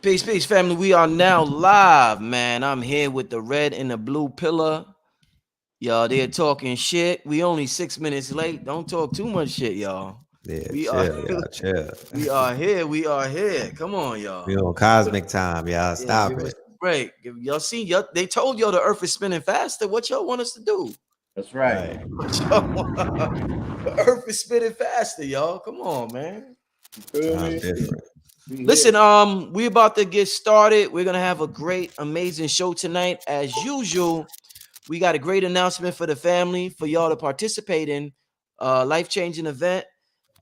Peace, family. We are now live, man. I'm here with the red and the blue pillar. Y'all, they're talking shit. We only 6 minutes late. Don't talk too much shit, y'all. Yeah, We are, chill, y'all, chill. we are here. We are here. Come on, y'all. We on cosmic time, y'all. Yeah, Stop give us it. a break. Y'all see, y'all, they told y'all the Earth is spinning faster. What y'all want us to do? That's right. Right. The Earth is spinning faster, y'all. Come on, man. You feel Sound me? different. We Listen, here. we about to get started. We're gonna have a great, amazing show tonight. As usual, we got a great announcement for the family for y'all to participate in life-changing event.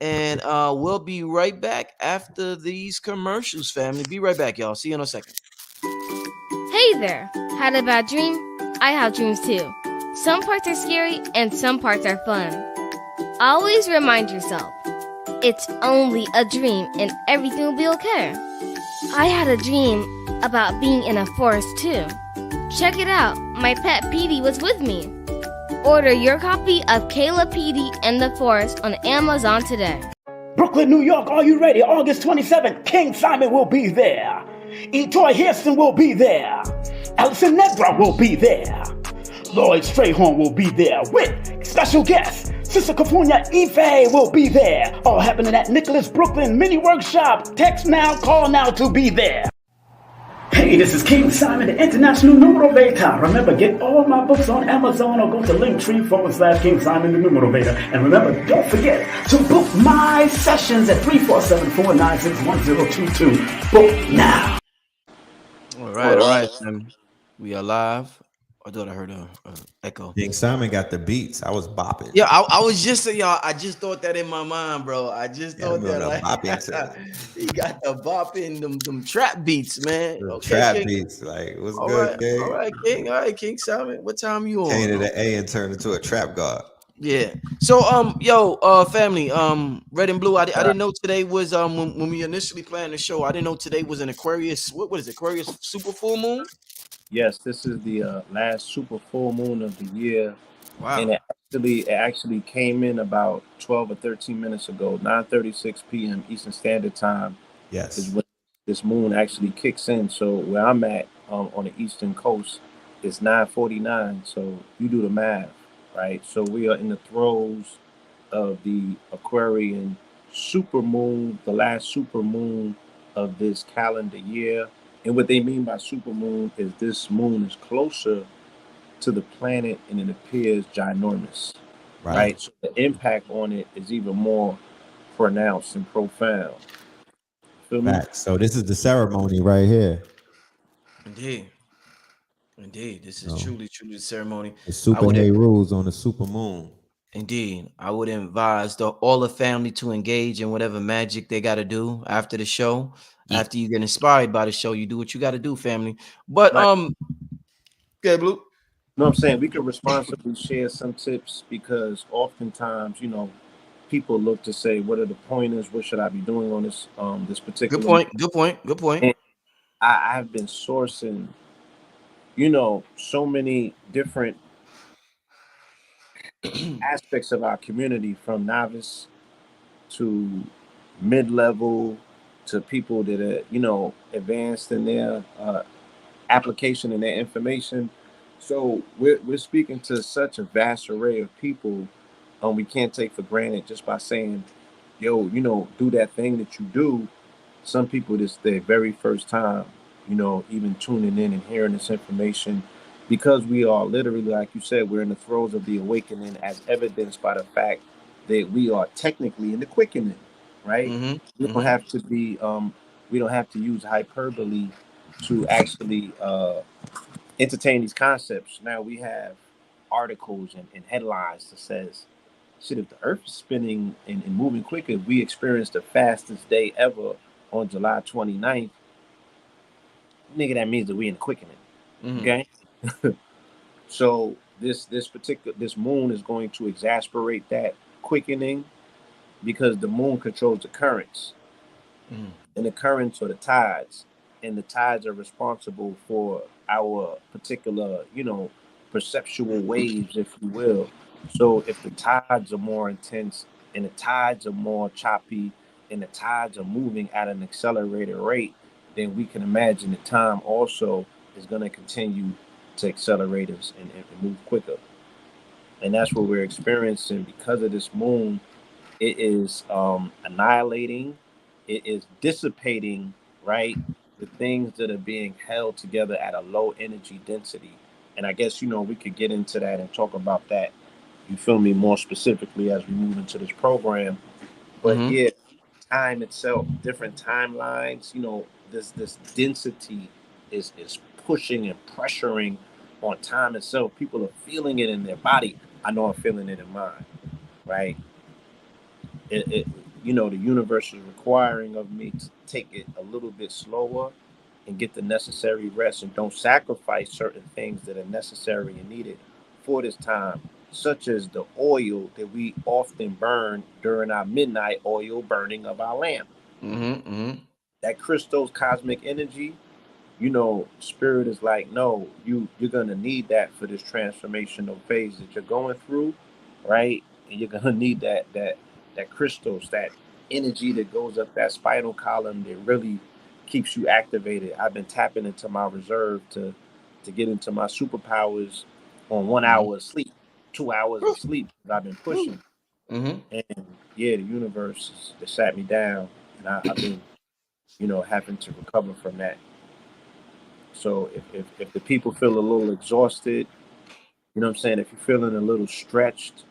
And we'll be right back after these commercials, family. Be right back, y'all. See you in a second. Hey there! Had a bad dream? I have dreams too. Some parts are scary and some parts are fun. Always remind yourself, it's only a dream and everything will be okay. I had a dream about being in a forest too. Check it out, my pet Petey was with me. Order your copy of Kayla Petey and the Forest on Amazon today. Brooklyn, New York, are you ready? August 27th, King Simon will be there. Etoy Hairston will be there. Alison Nedra will be there. Lloyd Strayhorn will be there with special guests. Sister Capunia Ife will be there. All happening at Nicholas Brooklyn Mini Workshop. Text now, call now to be there. Hey, this is King Simon, the International Motivator. Remember, get all my books on Amazon or go to Linktree/King Simon, the Motivator. And remember, don't forget to book my sessions at 347-496-1022. Book now. All right. We are live. I thought I heard a echo. King Simon got the beats. I was bopping. Yeah, I was just saying, y'all. I just thought that in my mind, bro. I just Yeah, thought that, the like, bopping to he got the bopping, them trap beats, man. the Okay, trap King. beats. Like, what's All good, right, King? King. All right, King Simon. What time you Came to on? the A and turned into a trap god. Yeah. So, family, red and blue. I didn't know today was when we initially planned the show. I didn't know today was an Aquarius. What is it? Aquarius super full moon? Yes, this is the last super full moon of the year, and Wow. it actually came in about 12 or 13 minutes ago, 9:36 p.m. Eastern Standard Time is Yes. when this moon actually kicks in. So where I'm at on the eastern coast, it's 9:49. So you do the math, right? So we are in the throes of the Aquarian supermoon, the last supermoon of this calendar year. And what they mean by supermoon is this moon is closer to the planet and it appears ginormous, right? So the impact on it is even more pronounced and profound. Feel me? Facts. So this is the ceremony right here. Indeed. This is So truly the ceremony. the I super would hay rules on the super moon. Indeed. I would advise all the family to engage in whatever magic they got to do after the show. Yeah. After you get inspired by the show, you do what you got to do, family. But Right. okay, Blue. No, I'm saying we could responsibly share some tips because oftentimes, people look to say, what are the pointers? What should I be doing on this Good particular? point. Good point. And I have been sourcing, so many different aspects of our community, from novice to mid-level to people that are, advanced in their application and their information. So we're speaking to such a vast array of people. We can't take for granted just by saying, yo, do that thing that you do. Some people, this their very first time, even tuning in and hearing this information, because we are literally, like you said, we're in the throes of the awakening, as evidenced by the fact that we are technically in the quickening, right? We don't have to be, we don't have to use hyperbole to actually entertain these concepts. Now we have articles and headlines that says, shit, if the earth is spinning and moving quicker, we experienced the fastest day ever on July 29th, nigga, that means that we in the quickening. Okay? So this moon is going to exasperate that quickening because the moon controls the currents. And the currents are the tides. And the tides are responsible for our particular, perceptual waves, if you will. So if the tides are more intense and the tides are more choppy and the tides are moving at an accelerated rate, then we can imagine that time also is going to continue to accelerate us and move quicker. And that's what we're experiencing because of this moon. It is annihilating, it is dissipating, right? The things that are being held together at a low energy density. And I guess, we could get into that and talk about that, you feel me, more specifically as we move into this program. But Mm-hmm. yeah, time itself, different timelines, this density is pushing and pressuring on time itself. People are feeling it in their body. I know I'm feeling it in mine, right? It the universe is requiring of me to take it a little bit slower and get the necessary rest and don't sacrifice certain things that are necessary and needed for this time, such as the oil that we often burn during our midnight oil burning of our lamp. Mm-hmm. Mm-hmm. That crystal's cosmic energy, spirit is like, no, you're gonna need that for this transformational phase that you're going through, right? And you're gonna need that crystals, that energy that goes up that spinal column that really keeps you activated. I've been tapping into my reserve to get into my superpowers on 1 hour of sleep, 2 hours of sleep that I've been pushing. Mm-hmm. And yeah, the universe has sat me down, and I've been, having to recover from that. So if the people feel a little exhausted, you know what I'm saying? If you're feeling a little stretched,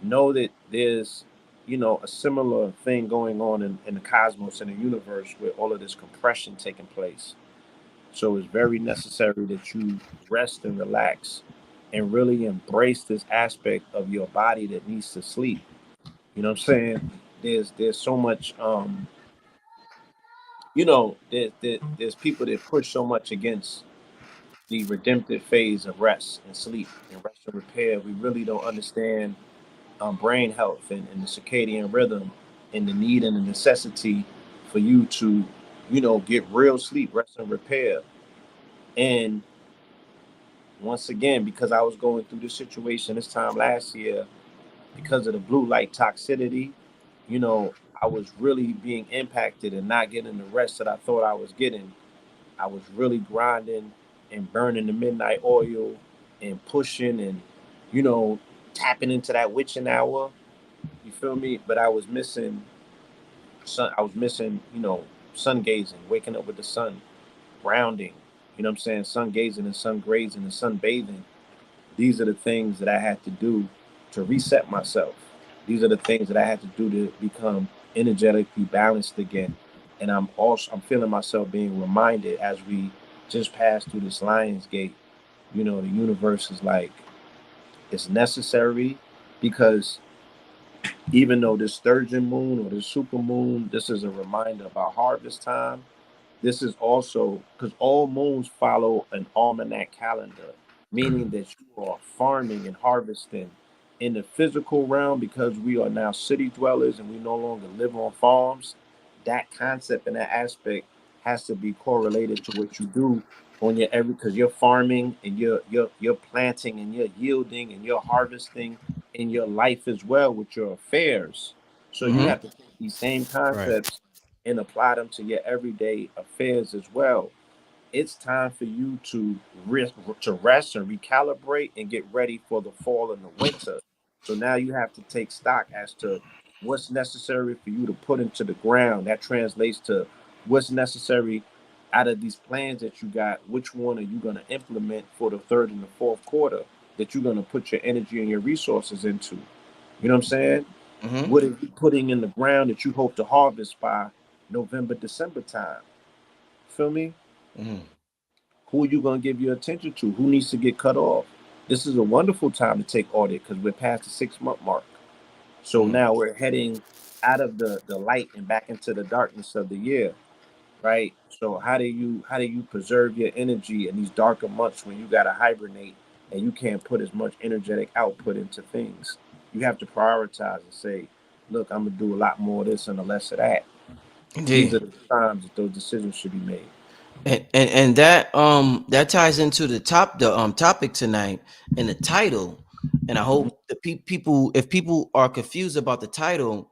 know that there's, a similar thing going on in the cosmos and the universe with all of this compression taking place. So it's very necessary that you rest and relax and really embrace this aspect of your body that needs to sleep. You know what I'm saying? There's so much there's people that push so much against the redemptive phase of rest and sleep and rest and repair. We really don't understand brain health and the circadian rhythm and the need and the necessity for you to, get real sleep, rest and repair. And once again, because I was going through this situation this time last year, because of the blue light toxicity, you know, I was really being impacted and not getting the rest that I thought I was getting. I was really grinding and burning the midnight oil and pushing and, you know, tapping into that witching hour. You feel me? But I was missing sun. I was missing, sun gazing, waking up with the sun, grounding. You know what I'm saying? Sun gazing and sun grazing and sun bathing. These are the things that I had to do to reset myself. These are the things that I had to do to become energetically balanced again. And I'm feeling myself being reminded as we just passed through this Lion's Gate. The universe is like, it's necessary because even though this sturgeon moon or this super moon, this is a reminder about harvest time. This is also because all moons follow an almanac calendar, meaning that you are farming and harvesting in the physical realm because we are now city dwellers and we no longer live on farms. That concept and that aspect has to be correlated to what you do on your every because you're farming and you're planting and you're yielding and you're harvesting in your life as well with your affairs. So you Mm-hmm. have to take these same Right. concepts and apply them to your everyday affairs as well. It's time for you to rest and recalibrate and get ready for the fall and the winter. So now you have to take stock as to what's necessary for you to put into the ground. That translates to what's necessary out of these plans that you got. Which one are you going to implement for the third and the fourth quarter that you're going to put your energy and your resources into? You know what I'm saying? Mm-hmm. What are you putting in the ground that you hope to harvest by November, December time? Feel me? Mm-hmm. Who are you going to give your attention to? Who needs to get cut off? This is a wonderful time to take audit because we're past the 6 month mark. So Mm-hmm. now we're heading out of the light and back into the darkness of the year, right? So how do you preserve your energy in these darker months when you got to hibernate and you can't put as much energetic output into things? You have to prioritize and say, look, I'm gonna do a lot more of this and a less of that. These Indeed. are the times that those decisions should be made. And that ties into the topic tonight and the title. And I Mhm. hope the people, if people are confused about the title,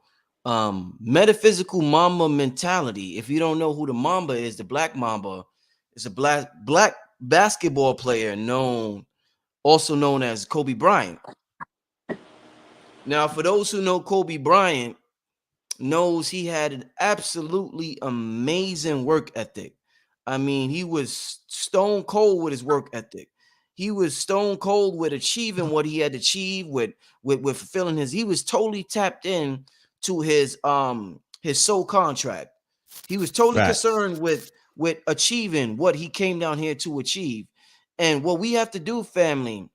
Metaphysical Mamba mentality. If you don't know who the Mamba is, the Black Mamba is a black basketball player also known as Kobe Bryant. Now, for those who know Kobe Bryant, knows he had an absolutely amazing work ethic. I mean, he was stone cold with his work ethic. He was stone cold with achieving what he had achieved, with fulfilling his. He was totally tapped in to his soul contract. He was totally Facts. concerned with achieving what he came down here to achieve. And what we have to do, family,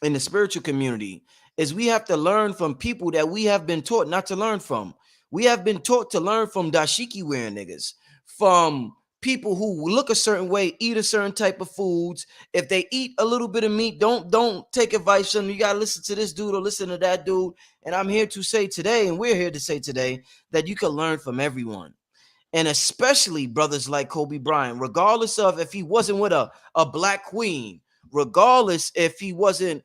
in the spiritual community, is we have to learn from people that we have been taught not to learn from. We have been taught to learn from dashiki wearing niggas, from people who look a certain way, eat a certain type of foods. If they eat a little bit of meat, don't take advice from them. You gotta listen to this dude or listen to that dude. And I'm here to say today, and we're here to say today, that you can learn from everyone. And especially brothers like Kobe Bryant, regardless of if he wasn't with a black queen, regardless if he wasn't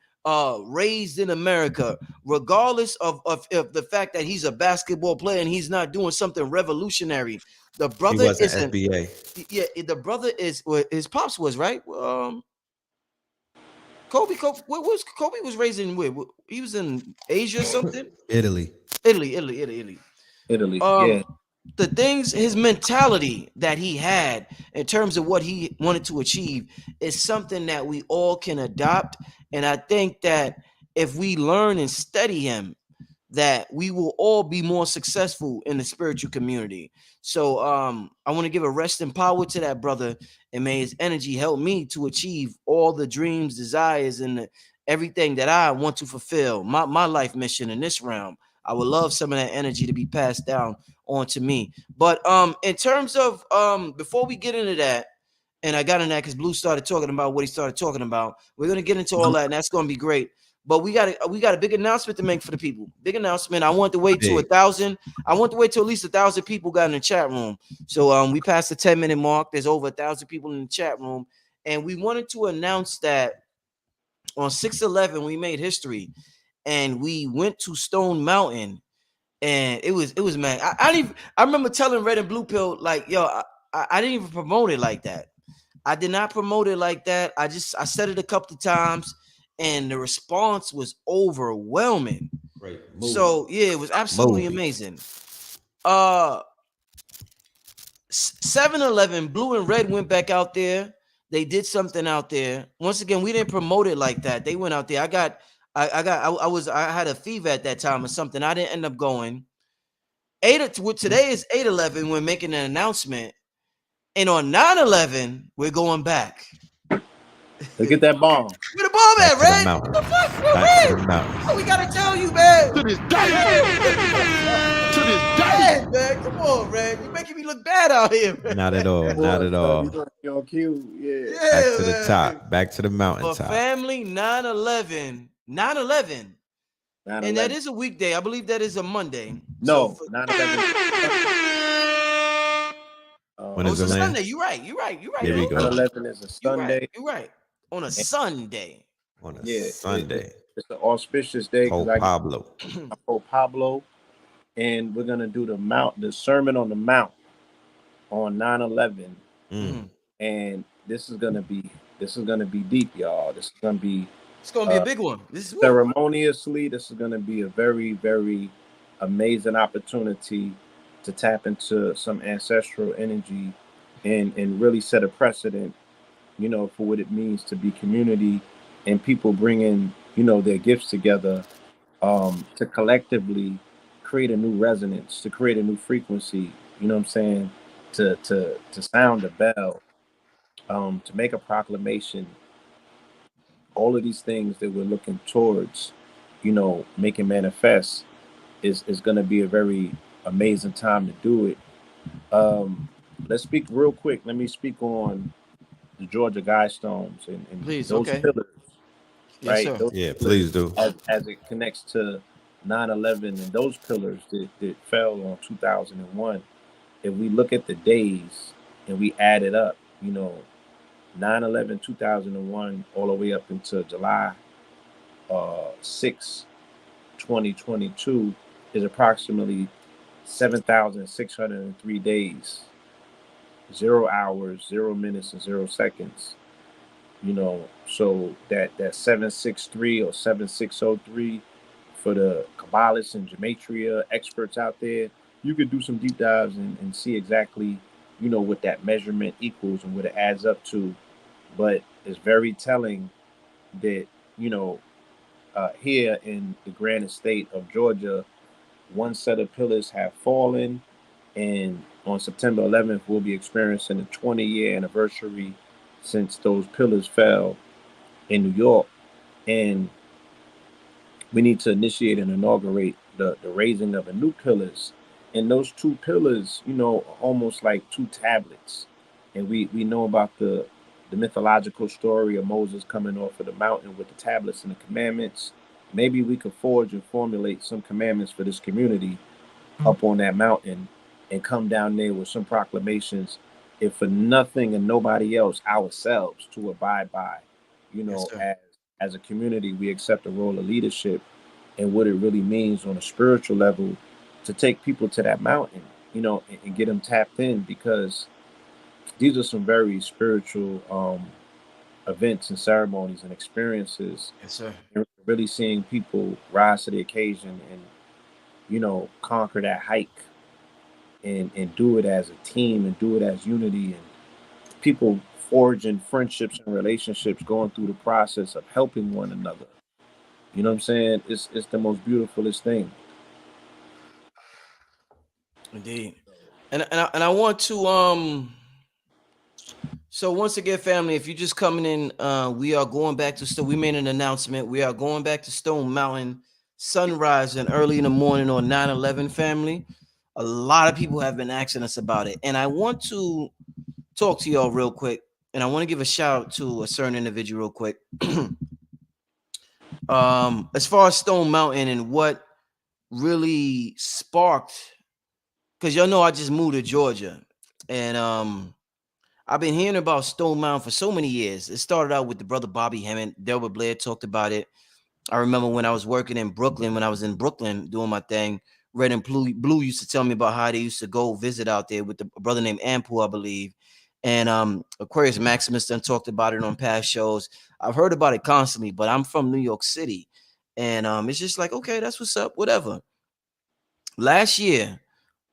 raised in America, regardless of the fact that he's a basketball player and he's not doing something revolutionary. The He brother wasn't isn't. SBA. Yeah, the brother is. Well, his pops was right. Kobe. What was Kobe was raised in? Where he was in Asia or something? Italy. Italy. Italy. Um, Yeah. the things, his mentality that he had in terms of what he wanted to achieve is something that we all can adopt. And I think that if we learn and study him, that we will all be more successful in the spiritual community. So I want to give a rest and power to that brother, and may his energy help me to achieve all the dreams, desires, and everything that I want to fulfill, my life mission in this realm. I would love some of that energy to be passed down onto me. But in terms of before we get into that, and I got in that because Blue started talking about what he started talking about. We're gonna get into all that, and that's gonna be great. But we got a big announcement to make for the people. Big announcement. I want to wait to 1,000. I want to wait till at least 1,000 people got in the chat room. So we passed the 10-minute mark. There's over 1,000 people in the chat room, and we wanted to announce that on 6/11 we made history, and we went to Stone Mountain, and it was man. I remember telling Red and Blue Pill, like, yo, I didn't even promote it like that. I did not promote it like that. I said it a couple of times, and the response was overwhelming. Great. So yeah, it was absolutely amazing. 7-Eleven, Blue and Red went back out there. They did something out there. Once again, we didn't promote it like that. They went out there. I had a fever at that time or something. I didn't end up going. Today is 8/11. We're making an announcement. And on 9/11, we're going back. Look at that bomb. Where the bomb at, Red? Back to What the fuck, Back to Red? the mountain. What we gotta tell you, man? To this day. To this day. Red, man, come on, Red. You're making me look bad out here, man. Not at all. Not at all. You're on cue. Yeah. Back to the man. top. Back to the For mountaintop. family, 9/11. 9/11. And that is a weekday. I believe that is a Monday. No, so 9/11. When it's is a the land? Sunday. You're right. Here we go. 9/11 is a Sunday. You're right. On a Sunday. On a Yeah, Sunday. It's an auspicious day. Oh, Pablo. Pablo, and we're gonna do the Sermon on the Mount on 9/11, and this is gonna be deep, y'all. This is gonna be. It's gonna be a big one. This is ceremoniously. This is gonna be a very, very amazing opportunity to tap into some ancestral energy and really set a precedent, for what it means to be community and people bringing, their gifts together to collectively create a new resonance, to create a new frequency, you know what I'm saying, to sound a bell, to make a proclamation. All of these things that we're looking towards, making manifest is going to be a very amazing time to do it. Let's speak real quick. Let me speak on the Georgia Guidestones and Please, those okay. pillars, Yes, right? sir. Yeah, please do. As it connects to 9/11 and those pillars that fell on 2001. If we look at the days and we add it up, 9/11, 2001, all the way up until July 6, 2022 is approximately 7,603 days, 0 hours, 0 minutes, and 0 seconds. So that 763 or 7603 for the Kabbalists and gematria experts out there, you could do some deep dives and see exactly, what that measurement equals and what it adds up to. But it's very telling that, here in the grand estate of Georgia, one set of pillars have fallen, and on September 11th, we'll be experiencing the 20-year anniversary since those pillars fell in New York. And we need to initiate and inaugurate the raising of the new pillars. And those two pillars, are almost like two tablets. And we know about the mythological story of Moses coming off of the mountain with the tablets and the commandments. Maybe we could forge and formulate some commandments for this community up on that mountain and come down there with some proclamations, if for nothing and nobody else, ourselves to abide by. Yes, sir. As a community, we accept the role of leadership and what it really means on a spiritual level to take people to that mountain, and get them tapped in, because these are some very spiritual events and ceremonies and experiences. Yes, sir. And really seeing people rise to the occasion and, conquer that hike and do it as a team and do it as unity, and people forging friendships and relationships, going through the process of helping one another. You know what I'm saying? It's the most beautifulest thing. Indeed. And I want to so once again, family, if you're just coming in, we are going back to Stone. We made an announcement. We are going back to Stone Mountain, sunrise and early in the morning on 9/11, family. A lot of people have been asking us about it. And I want to talk to y'all real quick. And I want to give a shout out to a certain individual real quick. As far as Stone Mountain and what really sparked, because y'all know I just moved to Georgia. And I've been hearing about Stone Mountain for so many years. It started out with the brother Bobby Hemmett. Delbert Blair talked about it. I remember when I was working in Brooklyn, when I was in Brooklyn doing my thing, Red and Blue used to tell me about how they used to go visit out there with a brother named Ampu, I believe. And Aquarius Maximus done talked about it on past shows. I've heard about it constantly, but I'm from New York City. And it's just like, okay, that's what's up, whatever. Last year,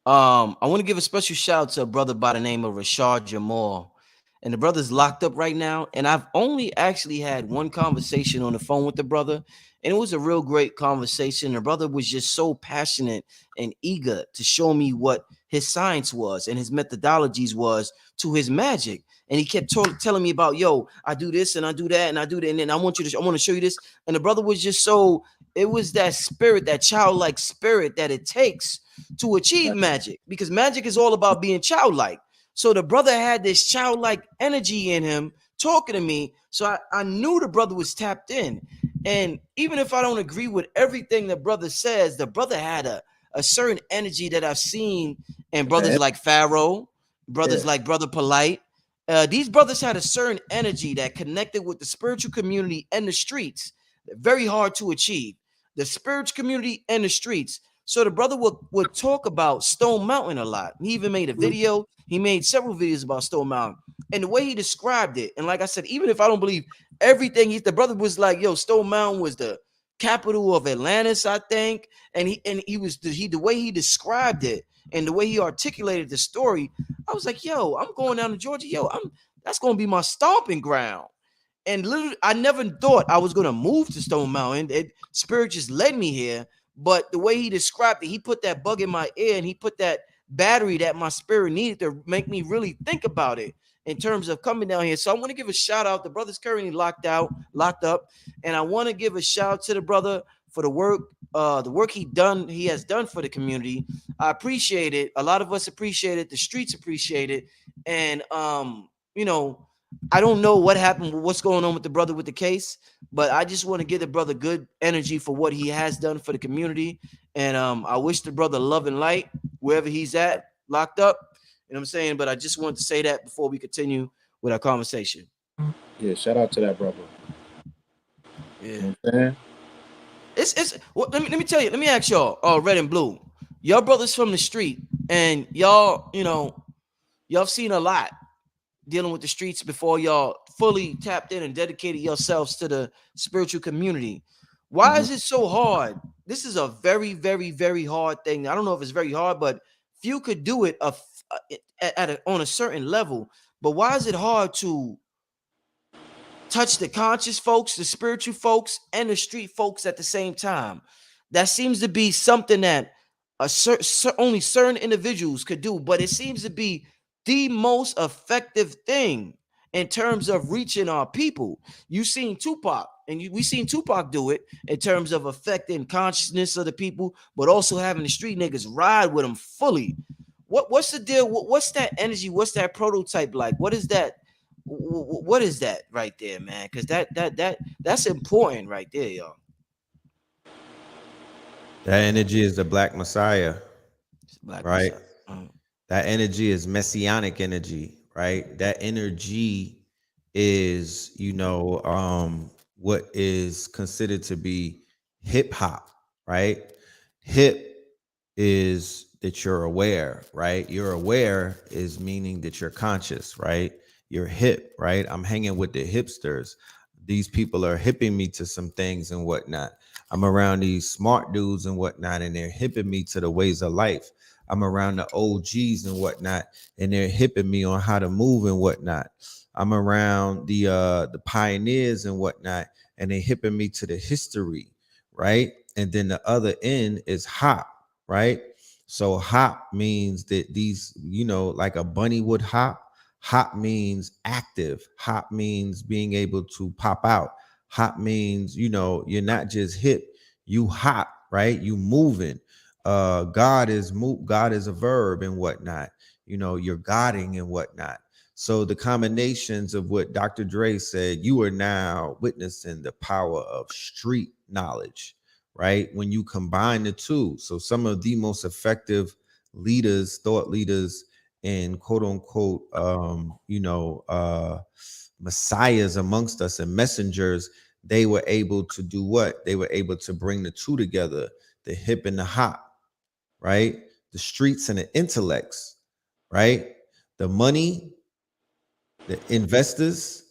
I want to give a special shout out to a brother by the name of Rashad Jamal. And the brother's locked up right now. And I've only actually had one conversation on the phone with the brother. And it was a real great conversation. The brother was just so passionate and eager to show me what his science was and his methodologies was to his magic. And he kept telling me about, yo, I do this and I do that and I do that. And then I want to show you this. And the brother was just so, it was that spirit, that childlike spirit that it takes to achieve magic, because magic is all about being childlike. So the brother had this childlike energy in him talking to me. So I knew the brother was tapped in. And even if I don't agree with everything the brother says, the brother had a certain energy that I've seen in brothers like Pharaoh, brothers like Brother Polite. These brothers had a certain energy that connected with the spiritual community and the streets. Very hard to achieve. The spiritual community and the streets. So the brother would talk about Stone Mountain a lot. He even made a video. He made several videos about Stone Mountain. And the way he described it, and like I said, even if I don't believe everything, the brother was like, yo, Stone Mountain was the capital of Atlantis, I think. And the way he described it and the way he articulated the story, I was like, yo, I'm going down to Georgia. Yo, that's going to be my stomping ground. And literally, I never thought I was going to move to Stone Mountain. Spirit just led me here. But the way he described it, he put that bug in my ear and he put that battery that my spirit needed to make me really think about it in terms of coming down here. So I want to give a shout out. The brother's currently locked up. And I want to give a shout out to the brother for the work he has done for the community. I appreciate it. A lot of us appreciate it. The streets appreciate it. And, I don't know what happened, what's going on with the brother with the case, but I just want to give the brother good energy for what he has done for the community. And I wish the brother love and light wherever he's at, locked up. You know what I'm saying? But I just want to say that before we continue with our conversation. Yeah, shout out to that brother. Yeah. You know what I'm saying? It's well, let me tell you, let me ask y'all, Red and Blue. y'all brothers from the street, and y'all, you know, y'all seen a lot dealing with the streets before y'all fully tapped in and dedicated yourselves to the spiritual community. Why Mhm. is it so hard? This is a very, very, very hard thing. I don't know if it's very hard, but few could do it on a certain level. But why is it hard to touch the conscious folks, the spiritual folks, and the street folks at the same time? That seems to be something that only certain individuals could do, but it seems to be the most effective thing in terms of reaching our people. You seen Tupac, and we seen Tupac do it in terms of affecting consciousness of the people, but also having the street niggas ride with them fully. What's the deal? What's that energy? What's that prototype like? What is that? What is that right there, man? Because that's important right there, y'all. That energy is the Black Messiah, It's Black right? Messiah. That energy is messianic energy, right? That energy is, what is considered to be hip hop, right? Hip is that you're aware, right? You're aware is meaning that you're conscious, right? You're hip, right? I'm hanging with the hipsters. These people are hipping me to some things and whatnot. I'm around these smart dudes and whatnot, and they're hipping me to the ways of life. I'm around the OGs and whatnot, and they're hipping me on how to move and whatnot. I'm around the pioneers and whatnot, and they hipping me to the history, right? And then the other end is hop, right? So hop means that these, like a bunny would hop. Hop means active. Hop means being able to pop out. Hop means, you're not just hip, you hop, right? You moving. God is a verb and whatnot. You're godding and whatnot. So the combinations of what Dr. Dre said, you are now witnessing the power of street knowledge, right? When you combine the two. So some of the most effective leaders, thought leaders, and quote unquote, messiahs amongst us and messengers, they were able to do what? They were able to bring the two together, the hip and the hop, right? The streets and the intellects, right? The money, the investors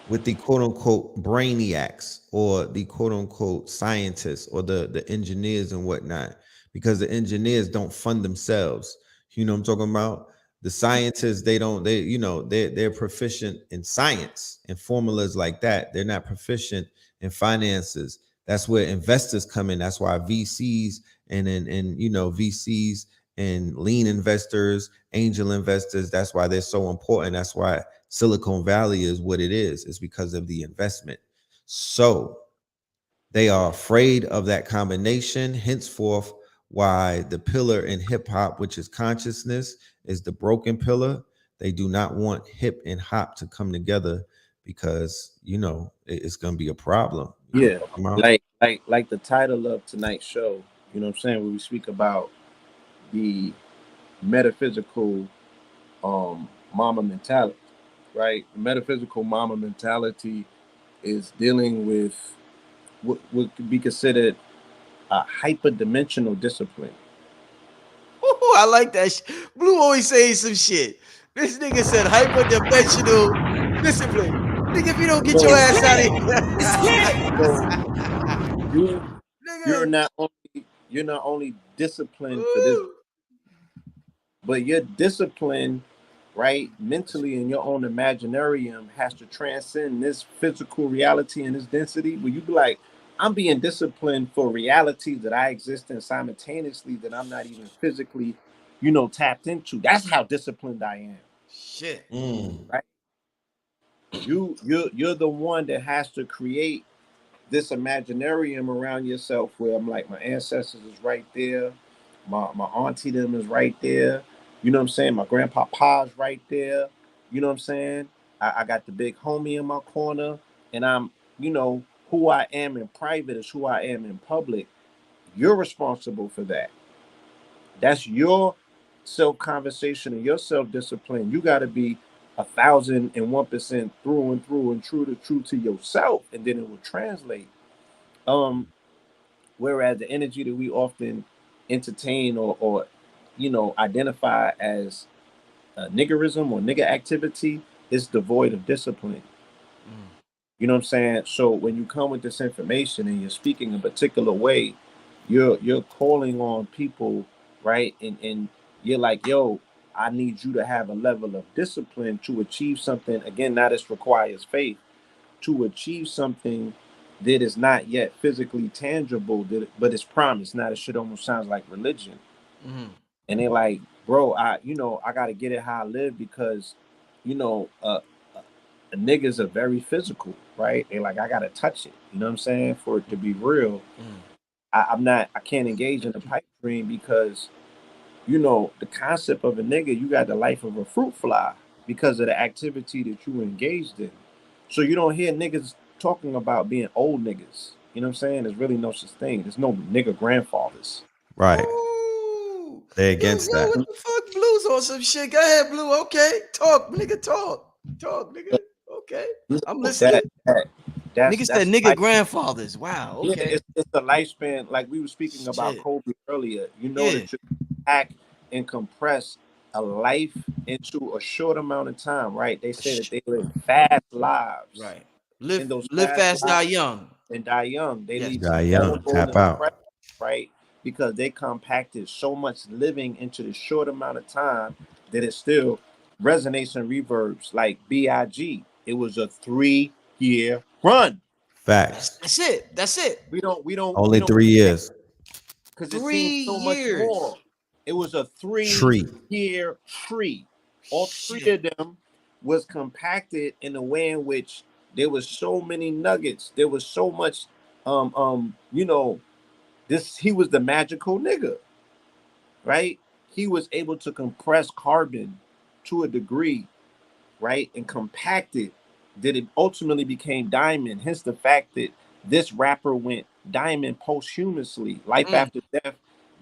with the quote unquote brainiacs or the quote unquote scientists or the engineers and whatnot, because the engineers don't fund themselves. You know what I'm talking about? The scientists, they're proficient in science and formulas like that. They're not proficient in finances. That's where investors come in. That's why VCs VCs and lean investors, angel investors, that's why they're so important. That's why Silicon Valley is what it is. It's because of the investment. So they are afraid of that combination. Henceforth, why the pillar in hip hop, which is consciousness, is the broken pillar. They do not want hip and hop to come together because it's going to be a problem. Yeah, like the title of tonight's show. You know what I'm saying? Where we speak about the metaphysical mama mentality, right? The metaphysical mama mentality is dealing with what could be considered a hyperdimensional discipline. Ooh, I like that. Blue always saying some shit. This nigga said hyperdimensional discipline. Nigga, if you don't get So, your ass out of here, so you you're nigga. not only disciplined for this, Ooh. but your discipline, right, mentally in your own imaginarium has to transcend this physical reality and this density. Where you be like, I'm being disciplined for realities that I exist in simultaneously that I'm not even physically, tapped into. That's how disciplined I am. Shit. Right? You're the one that has to create this imaginarium around yourself where I'm like, my ancestors is right there, my auntie them is right there. You know what I'm saying? My grandpa pa's right there. You know what I'm saying? I got the big homie in my corner, and who I am in private is who I am in public. You're responsible for that. That's your self conversation and your self discipline. You got to be 1,001% through and through and true to yourself, and then it will translate. Um, Whereas the energy that we often entertain or you know, identify as niggerism or nigger activity is devoid of discipline. You know what I'm saying? So when you come with this information and you're speaking a particular way, you're calling on people, right? And you're like, yo, I need you to have a level of discipline to achieve something. Again, now this requires faith to achieve something that is not yet physically tangible, but it's promised. Now this shit almost sounds like religion. And they're like, bro, I gotta get it how I live because, you know, niggas are very physical, right? They like, I gotta touch it. You know what I'm saying? For it to be real. I can't engage in a pipe dream because, you know, the concept of a nigga, you got the life of a fruit fly because of the activity that you engaged in. So you don't hear niggas talking about being old niggas. You know what I'm saying? There's really no such thing. There's no nigga grandfathers. Right. Ooh. They Yo, against yo, that. what the fuck? Blue's on some shit. Go ahead, Blue. Okay. Talk, nigga, talk. Talk, nigga. Okay. I'm listening. Nigga said That's nigga life. grandfathers. Wow. Yeah, Okay. it's the lifespan. Like we were speaking about Shit. Kobe earlier. You know Yeah. that you pack and compress a life into a short amount of time, right? They say that they live fast lives. Right. In those Live fast fast, die lives young. and die young. They Yes. lead Die to young, terrible and tap out. depression, right? Because they compacted so much living into the short amount of time that it still resonates and reverbs like BIG. It was a 3-year run. Facts. That's it. That's it. Only 3 years. Because it seems 3 so much years. more. It was a Tree. 3-year tree. All three Shit. of them was compacted in a way in which there was so many nuggets. There was so much you know, this he was the magical nigga, right? He was able to compress carbon to a degree, right? And compact it that it ultimately became diamond. Hence the fact that this rapper went diamond posthumously. Life Mm. After Death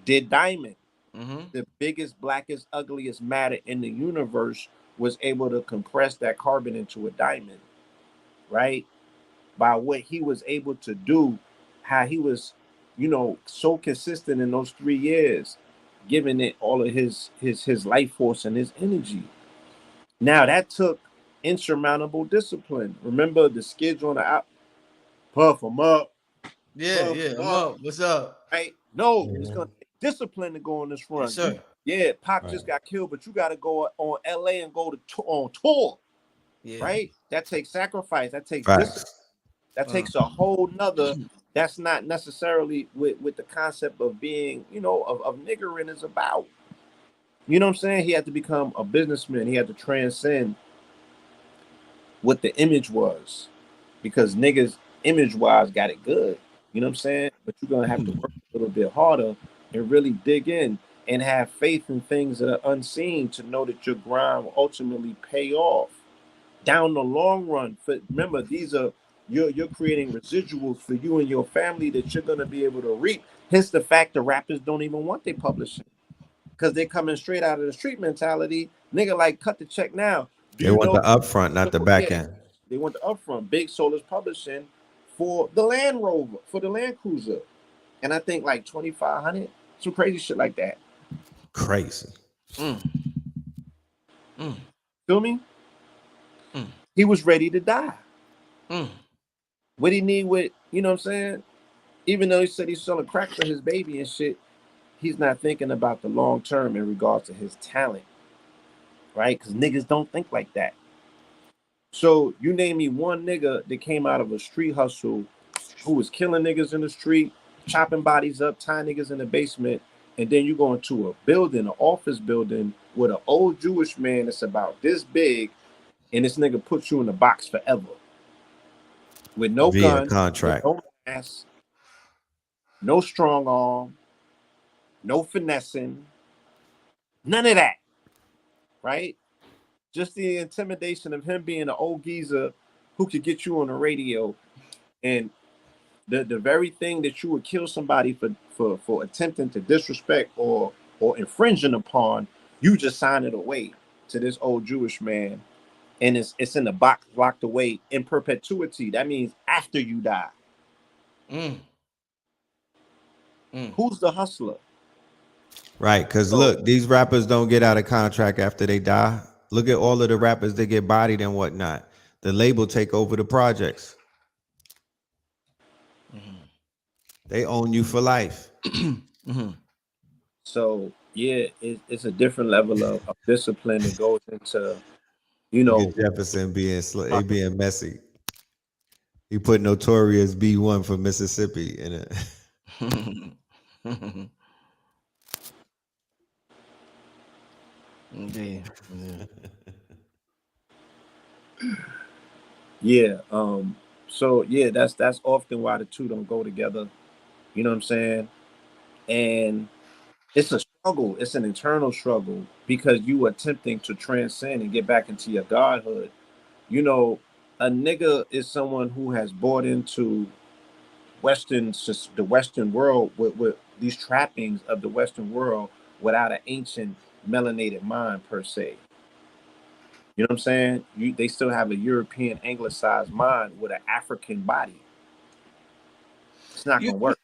did diamond. Mm-hmm. The biggest, blackest, ugliest matter in the universe was able to compress that carbon into a diamond, right? By what he was able to do, how he was, you know, so consistent in those 3 years, giving it all of his life force and his energy. Now that took insurmountable discipline. Remember the skids on the out, puff them up, Yeah, puff yeah. them I'm up, up. What's up? right? No, it's Mhm. gonna take discipline to go on this Yes, run. sir. Yeah, Pac Right. just got killed, but you got to go on LA and go on tour, Yeah. right? That takes sacrifice. That takes discipline. Facts. That takes a whole nother. That's not necessarily with the concept of being, you know, of niggering is about. You know what I'm saying? He had to become a businessman. He had to transcend what the image was, because niggas image wise got it good. You know what I'm saying? But you're gonna have to work a little bit harder and really dig in and have faith in things that are unseen to know that your grind will ultimately pay off down the long run. For remember, these are you're creating residuals for you and your family that you're gonna be able to reap. Hence the fact the rappers don't even want their publishing because they're coming straight out of the street mentality. Nigga, like cut the check now. Do They you want know? the upfront, not the back Yeah, end. they want the upfront. Big Solar's publishing for the Land Rover, for the Land Cruiser, and I think like 2,500, some crazy shit like that. Crazy. Mm. Mm. Feel me? Mm. He was ready to die. Mm. What he need with, you know what I'm saying? Even though he said he's selling crack for his baby and shit, he's not thinking about the long term in regards to his talent, right? Because niggas don't think like that. So you name me one nigga that came out of a street hustle who was killing niggas in the street, chopping bodies up, tying niggas in the basement, and then you go into a building, an office building with an old Jewish man that's about this big, and this nigga puts you in a box forever. With no Via gun, with contract. no mask, no strong arm, no finessing, none of that, right? Just the intimidation of him being an old geezer who could get you on the radio, and the very thing that you would kill somebody for attempting to disrespect or infringing upon, you just sign it away to this old Jewish man, and it's in the box locked away in perpetuity. That means after you die. Mm. Mm. Who's the hustler? Right, because So look, these rappers don't get out of contract after they die. Look at all of the rappers that get bodied and whatnot. The label take over the projects. They own you for life. Mhm. so yeah, it's a different level of discipline that goes into, Look at what Jefferson being messy. He put Notorious B1 for Mississippi in it. Indeed. Yeah. yeah. So yeah, that's often why the two don't go together. You know what I'm saying? And it's a struggle. It's an internal struggle because you attempting to transcend and get back into your godhood. You know, a nigga is someone who has bought into the Western world with these trappings of the Western world without an ancient melanated mind per se. You know what I'm saying? They still have a European anglicized mind with an African body. It's not You gonna work.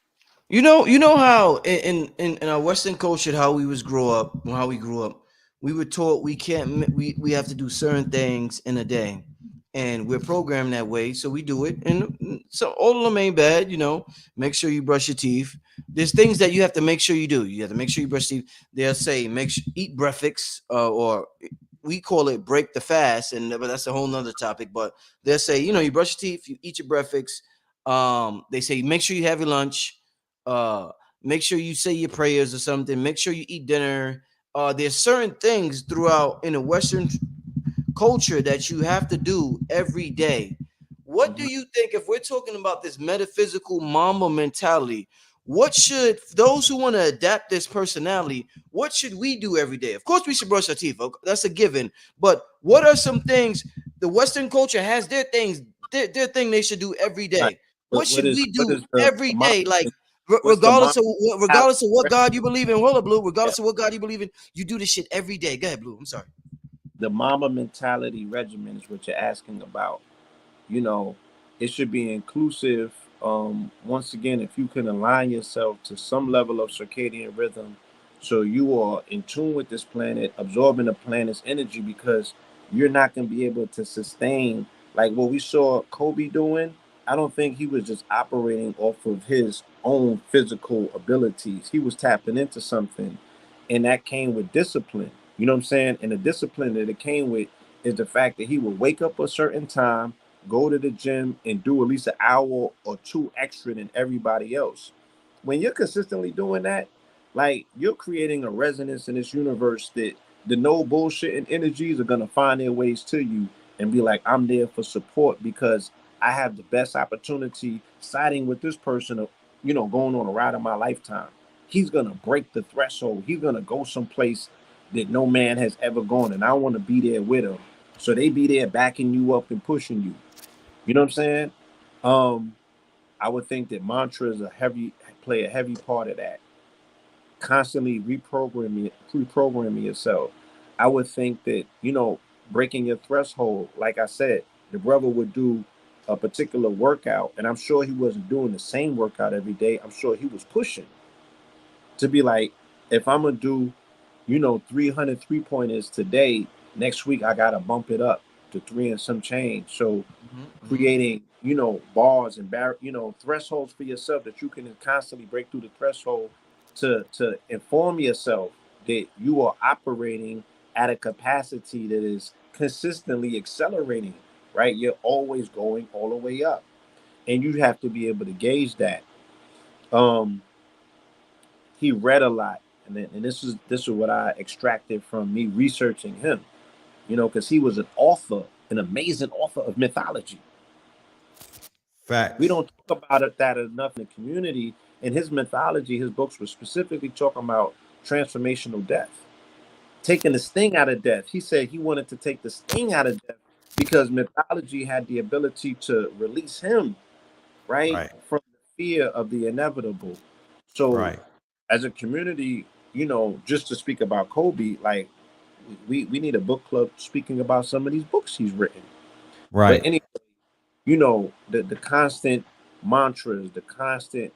you know how in our Western culture, how we was grow up, how we grew up, we were taught we can't we have to do certain things in a day, and we're programmed that way, so we do it. And so all of them ain't bad, you know. Make sure you brush your teeth. There's things that you have to make sure you do. You have to make sure you brush your teeth. They'll say eat breakfast, or we call it break the fast, and but that's a whole nother topic. But they'll say, you know, you brush your teeth, you eat your breakfast. They say make sure you have your lunch, uh make sure you say your prayers or something, make sure you eat dinner. There's certain things throughout in the Western culture that you have to do every day. What do Mhm. you think, if we're talking about this metaphysical mamba mentality, what should those who want to adapt this personality, what should we do every day? Of course we should brush our teeth, that's a given, but what are some things the Western culture has their things, their thing they should do every Right. day? What But should we what do is the every mom? day? Like What's the mom? regardless of what God you believe in, hold up, Blue. Yeah. Regardless of what God you believe in, you do this shit every day. Go ahead, Blue. I'm sorry. The mama mentality regimen is what you're asking about. You know, it should be inclusive. Once again, if you can align yourself to some level of circadian rhythm, so you are in tune with this planet, absorbing the planet's energy, because you're not going to be able to sustain like what we saw Kobe doing. I don't think he was just operating off of his own physical abilities. He was tapping into something, and that came with discipline. You know what I'm saying? And the discipline that it came with is the fact that he would wake up a certain time, go to the gym, and do at least an hour or two extra than everybody else. When you're consistently doing that, like you're creating a resonance in this universe that the no bullshit and energies are gonna find their ways to you and be like, I'm there for support because I have the best opportunity siding with this person of, going on a ride of my lifetime. He's gonna break the threshold. He's gonna go someplace that no man has ever gone, and I want to be there with him. So they be there backing you up and pushing you. You know what I'm saying? Um, I would think that mantras play a heavy part of that. Constantly reprogramming yourself. I would think that, breaking your threshold, like I said, the brother would do a particular workout, and I'm sure he wasn't doing the same workout every day. I'm sure he was pushing to be like, if I'm gonna do, 300 3-pointers today, next week I gotta bump it up to three and some change. So Mm-hmm. creating, bars and thresholds for yourself that you can constantly break through the threshold to inform yourself that you are operating at a capacity that is consistently accelerating, right? You're always going all the way up. And you have to be able to gauge that. Um, he read a lot, and this is what I extracted from me researching him. Because he was an author, an amazing author of mythology. We Facts. don't talk about that enough in the community. In his mythology, his books were specifically talking about transformational death, taking the sting out of death. He said he wanted to take the sting out of death because mythology had the ability to release him, right, Right. from the fear of the inevitable. So, Right. as a community, just to speak about Kobe, like we need a book club speaking about some of these books he's written. But Right. anyway, the constant mantras, the constant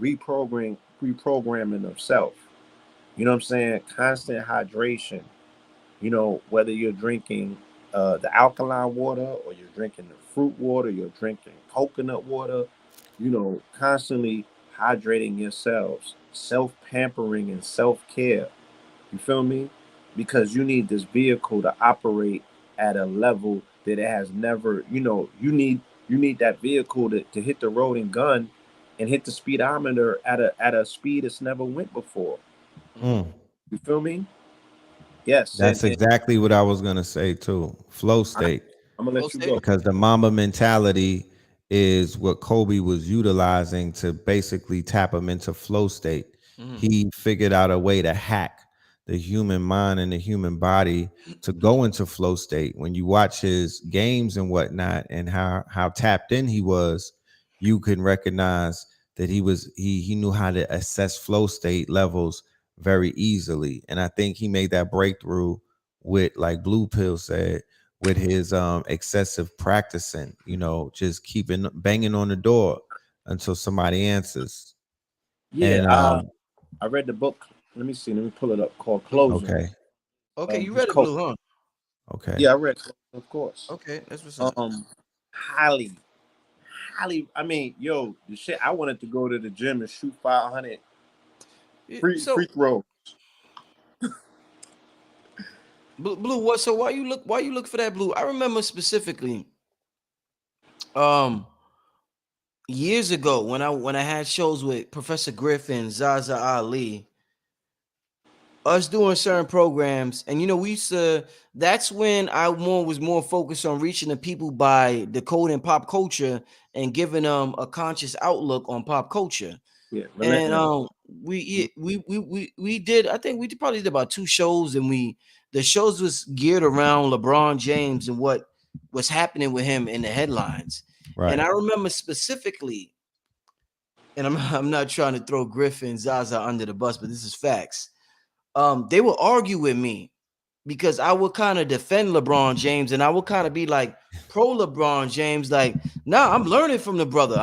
reprogramming of self. You know what I'm saying? Constant hydration. You know, whether you're drinking the alkaline water or you're drinking the fruit water, you're drinking coconut water, you know, constantly hydrating yourselves, self pampering and self care. You feel me? Because you need this vehicle to operate at a level that it has never, you know, you need that vehicle to hit the road and gun and hit the speedometer at a speed it's never went before. Mhm. Mm. You feel me? Yes, That's and exactly what I was gonna say too. Flow I, state. I'm gonna Flow let you go. state. Because the Mamba mentality is what Kobe was utilizing to basically tap him into flow state. Mhm. He figured out a way to hack the human mind and the human body to go into flow state. When you watch his games and whatnot, and how tapped in he was, you can recognize that he knew how to assess flow state levels very easily. And I think he made that breakthrough with, like Blue Pill said, with his excessive practicing, just keeping banging on the door until somebody answers. Yeah, And I read the book. Let me see. Let me pull it up. Called Closing. okay, Okay, you He's read it, coach. Blue, huh? okay. Yeah, I read Closing, of course. Okay, that's what's up. Highly, highly. I mean, yo, the shit. I wanted to go to the gym and shoot 500 free So, throw. Blue, what? So why you look for that, Blue? I remember specifically, um, years ago when I had shows with Professor Griffin, Zaza Ali, us doing certain programs, and we used to. That's when I was more focused on reaching the people by decoding pop culture and giving them a conscious outlook on pop culture. Yeah, And relentless. we yeah, we did. I think we probably did about two shows, and the shows was geared around LeBron James and what was happening with him in the headlines. And Right. I remember specifically, and I'm not trying to throw Griffin Zaza under the bus, but this is facts. They would argue with me because I would kind of defend LeBron James and I would kind of be like pro LeBron James, like, nah, I'm learning from the brother.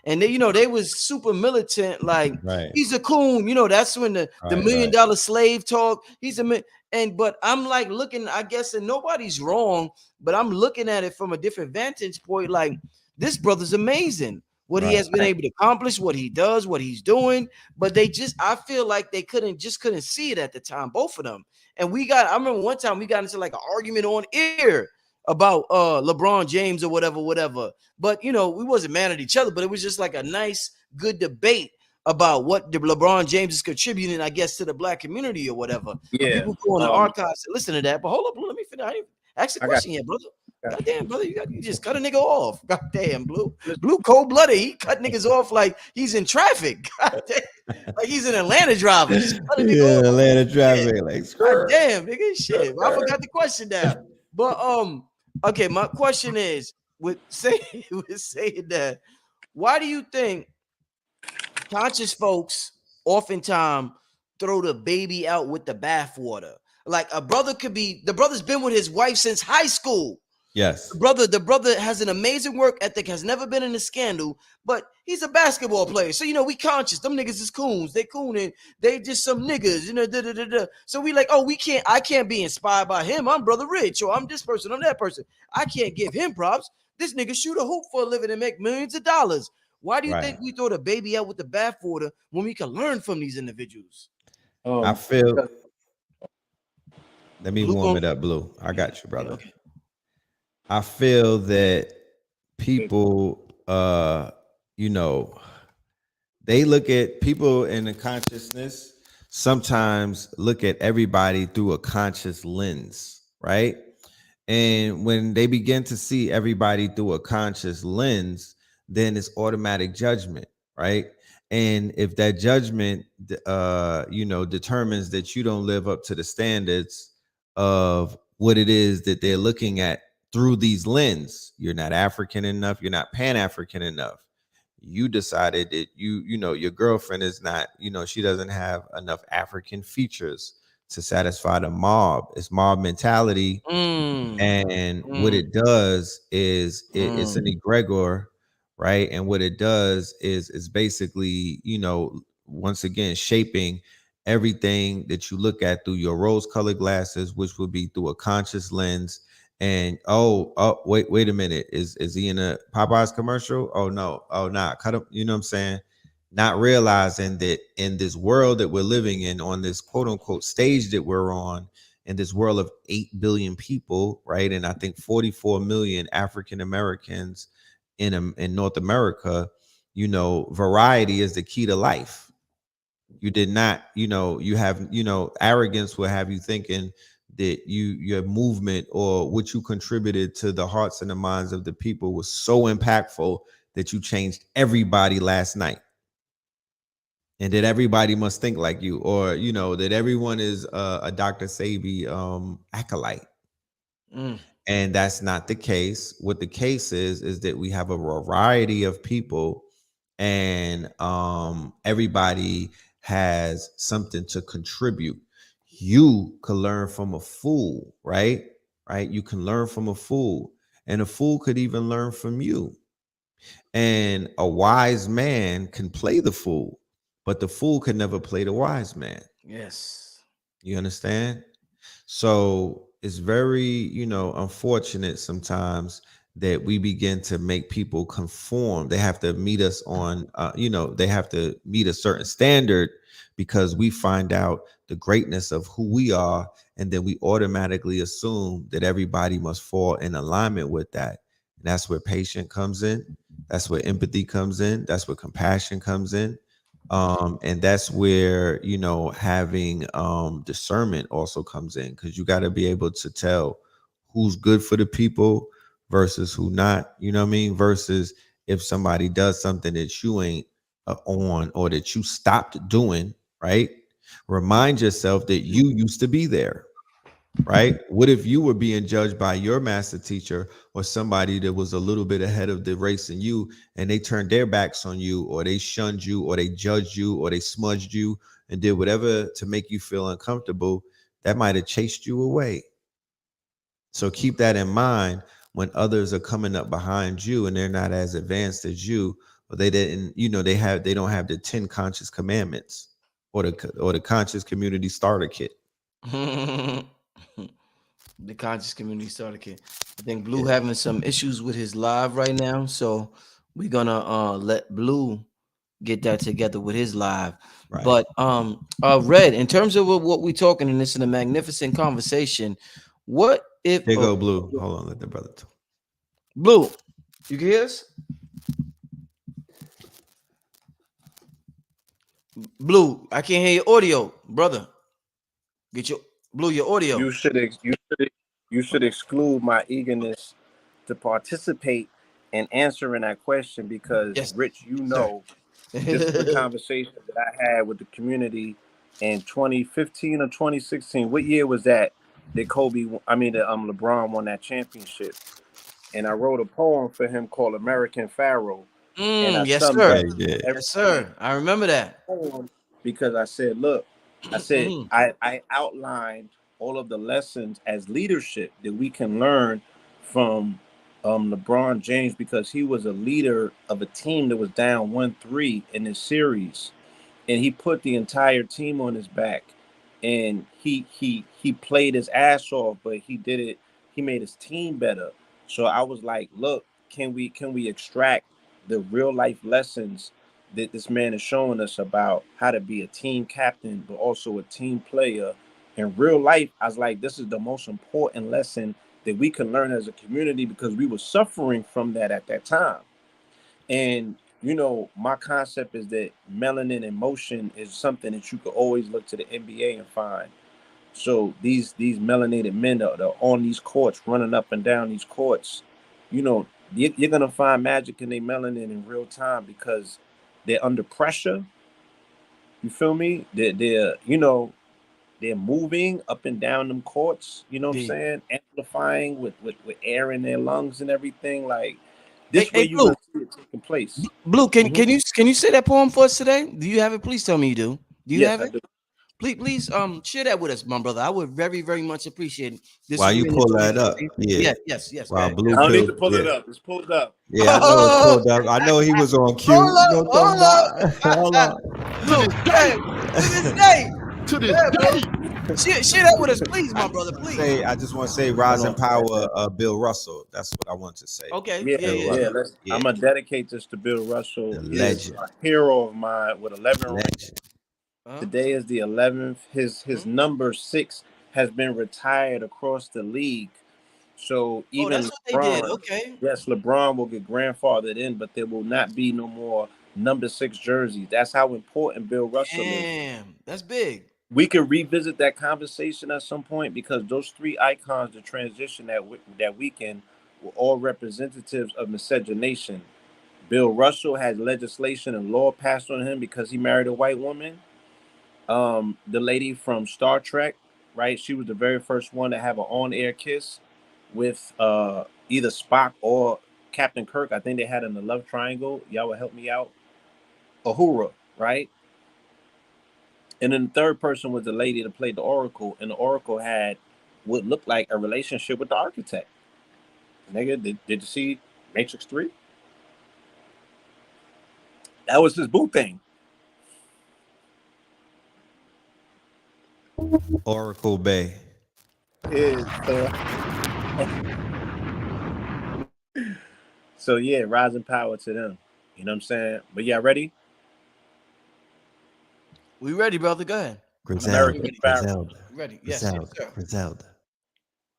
And they was super militant, like Right. he's a coon. That's when the Right. million Right. dollar slave talk. But I'm like looking, I guess, and nobody's wrong, but I'm looking at it from a different vantage point. Like, this brother's amazing. What he Right. has been able to accomplish, what he does, what he's doing, but I feel like they couldn't see it at the time, both of them. And I remember one time we got into like an argument on air about LeBron James or whatever. But we wasn't mad at each other, but it was just like a nice, good debate about what the LeBron James is contributing, I guess, to the black community or whatever. But Yeah. people go in the archives and listen to that. But hold up, Blue, let me finish. I didn't ask the I got. question yet, brother. I got Goddamn, brother, you just cut a nigga off. Goddamn, Blue cold-blooded. He cut niggas off like he's in traffic. Goddamn. Like he's an Atlanta driver. Just cut a nigga Yeah, off. Atlanta Yeah. traffic, like God skirt. damn, nigga, shit. Well, I forgot the question now. But okay, my question is with saying that, why do you think conscious folks oftentimes throw the baby out with the bathwater? Like the brother's been with his wife since high school. Yes. The brother has an amazing work ethic, has never been in a scandal, but he's a basketball player. So we conscious. Them niggas is coons. They cooning. They just some niggas. Da, da, da, da. So we like, oh, I can't be inspired by him. I'm brother Rich, or I'm this person, I'm that person. I can't give him props. This nigga shoot a hoop for a living and make millions of dollars. Why do you Right. think we throw the baby out with the bathwater when we can learn from these individuals? I feel. Because Let me Blue warm going, it up, Blue. I got you, okay, brother. okay. I feel that people, you know, they look at people in the consciousness, sometimes look at everybody through a conscious lens, right? And when they begin to see everybody through a conscious lens, then it's automatic judgment, right? And if that judgment determines that you don't live up to the standards of what it is that they're looking at through these lens, you're not African enough, you're not Pan-African enough, you decided that your girlfriend is not, she doesn't have enough African features to satisfy the mob. It's mob mentality. Mm, And what mm, it does is it's mm. an egregor, right? And what it does is basically, once again, shaping everything that you look at through your rose-colored glasses, which would be through a conscious lens. And wait a minute, is he in a Popeyes commercial? Oh no, oh nah, cut him. You know what I'm saying? Not realizing that in this world that we're living in, on this quote unquote stage that we're on, in this world of 8 billion people, right? And I think 44 million African Americans in North America, you know, variety is the key to life. You did not, you know, you have, you know, arrogance will have you thinking that your movement or what you contributed to the hearts and the minds of the people was so impactful that you changed everybody last night. And that everybody must think like you, or, you know, that everyone is a Dr. Sabi acolyte. And that's not the case. What the case is that we have a variety of people, and everybody has something to contribute. You can learn from a fool, right? You can learn from a fool, and a fool could even learn from you. And a wise man can play the fool, but the fool can never play the wise man. Yes. You understand? So it's very, you know, unfortunate sometimes that we begin to make people conform. They have to meet us on, you know, they have to meet a certain standard because we find out the greatness of who we are. And then we automatically assume that everybody must fall in alignment with that. And that's where patience comes in. That's where empathy comes in. That's where compassion comes in. And that's where, you know, having discernment also comes in, because you got to be able to tell who's good for the people versus who not, you know what I mean? Versus if somebody does something that you ain't on, or that you stopped doing, right? Remind yourself that you used to be there. Right? What if you were being judged by your master teacher or somebody that was a little bit ahead of the race than you, and they turned their backs on you, or they shunned you, or they judged you, or they smudged you and did whatever to make you feel uncomfortable? That might have chased you away. So keep that in mind when others are coming up behind you and they're not as advanced as you, or they didn't, you know, they don't have the 10 conscious commandments or the conscious community starter kit. The conscious community starter kit. I think Blue having some issues with his live right now, so we're gonna let Blue get that together with his live. Right. But Red, in terms of what we're talking, and this is a magnificent conversation. What if Here go Blue. Hold on, let the brother talk. Blue, you can hear us? Blue, I can't hear your audio, brother. Get your Blue, your audio. You should exclude my eagerness to participate in answering that question, because Yes, Rich, you know, this is a conversation that I had with the community in 2015 or 2016. What year was that? That LeBron won that championship, and I wrote a poem for him called "American Pharaoh." And I yes, summed sir. up Yes, sir. I remember that. poem because I said, look, I said I outlined all of the lessons as leadership that we can learn from LeBron James, because he was a leader of a team that was down 1-3 in this series, and he put the entire team on his back, and he played his ass off, but he did it. He made his team better. So I was like, look, can we extract the real life lessons that this man is showing us about how to be a team captain, but also a team player in real life? I was like, this is the most important lesson that we can learn as a community, because we were suffering from that at that time. And, you know, my concept is that melanin in motion is something that you could always look to the NBA and find. So these melanated men that are on these courts, running up and down these courts, you know, you're going to find magic in their melanin in real time, because they're under pressure. You feel me? They're you know, they're moving up and down them courts, you know what I'm saying? Amplifying with air in their lungs and everything. Like, this way you're Blue, gonna see it taking place. Blue, can you say that poem for us today? Do you have it? Please tell me you do. Do you Yes, have I it? do. Please share that with us, my brother. I would very, very much appreciate it. This While is you really pull that up, yeah. Yes. While Go Blue I don't need to pills, pull it yeah. up. It's pulled up. Yeah, I know it's pulled up. I know he was on cue. Hold You know up, what I'm talking about? Hold on. Blue, hey, to this day, to this Yeah, bro. day. Share that with us, please, my brother, please. I just want to say rising power, Bill Russell. That's what I want to say. Okay. Yeah, Yeah, Bill yeah, yeah. yeah. Russell. I'm gonna dedicate this to Bill The Russell. He is legend. a hero of mine with 11 rings. Legend. Today is the 11th. His number 6 has been retired across the league. So Oh, even that's what they did. LeBron, Okay. yes, LeBron will get grandfathered in, but there will not be no more number 6 jerseys. That's how important Bill Russell is. Damn, that's big. We could revisit that conversation at some point because those 3 icons, the transition that weekend, were all representatives of miscegenation. Bill Russell had legislation and law passed on him because he married a white woman. The lady from Star Trek, right? She was the very first one to have an on-air kiss with either Spock or Captain Kirk. I think they had in the love triangle. Y'all would help me out. Uhura, right? And then the third person was the lady that played the Oracle, and the Oracle had what looked like a relationship with the architect. Nigga, did you see Matrix 3? That was his boo thing. Oracle Bay. So yeah, rising power to them. You know what I'm saying? But yeah, ready? We ready, brother? Go ahead. American Pharaoh. Griselda. Ready? Yes, yes, sir. Griselda.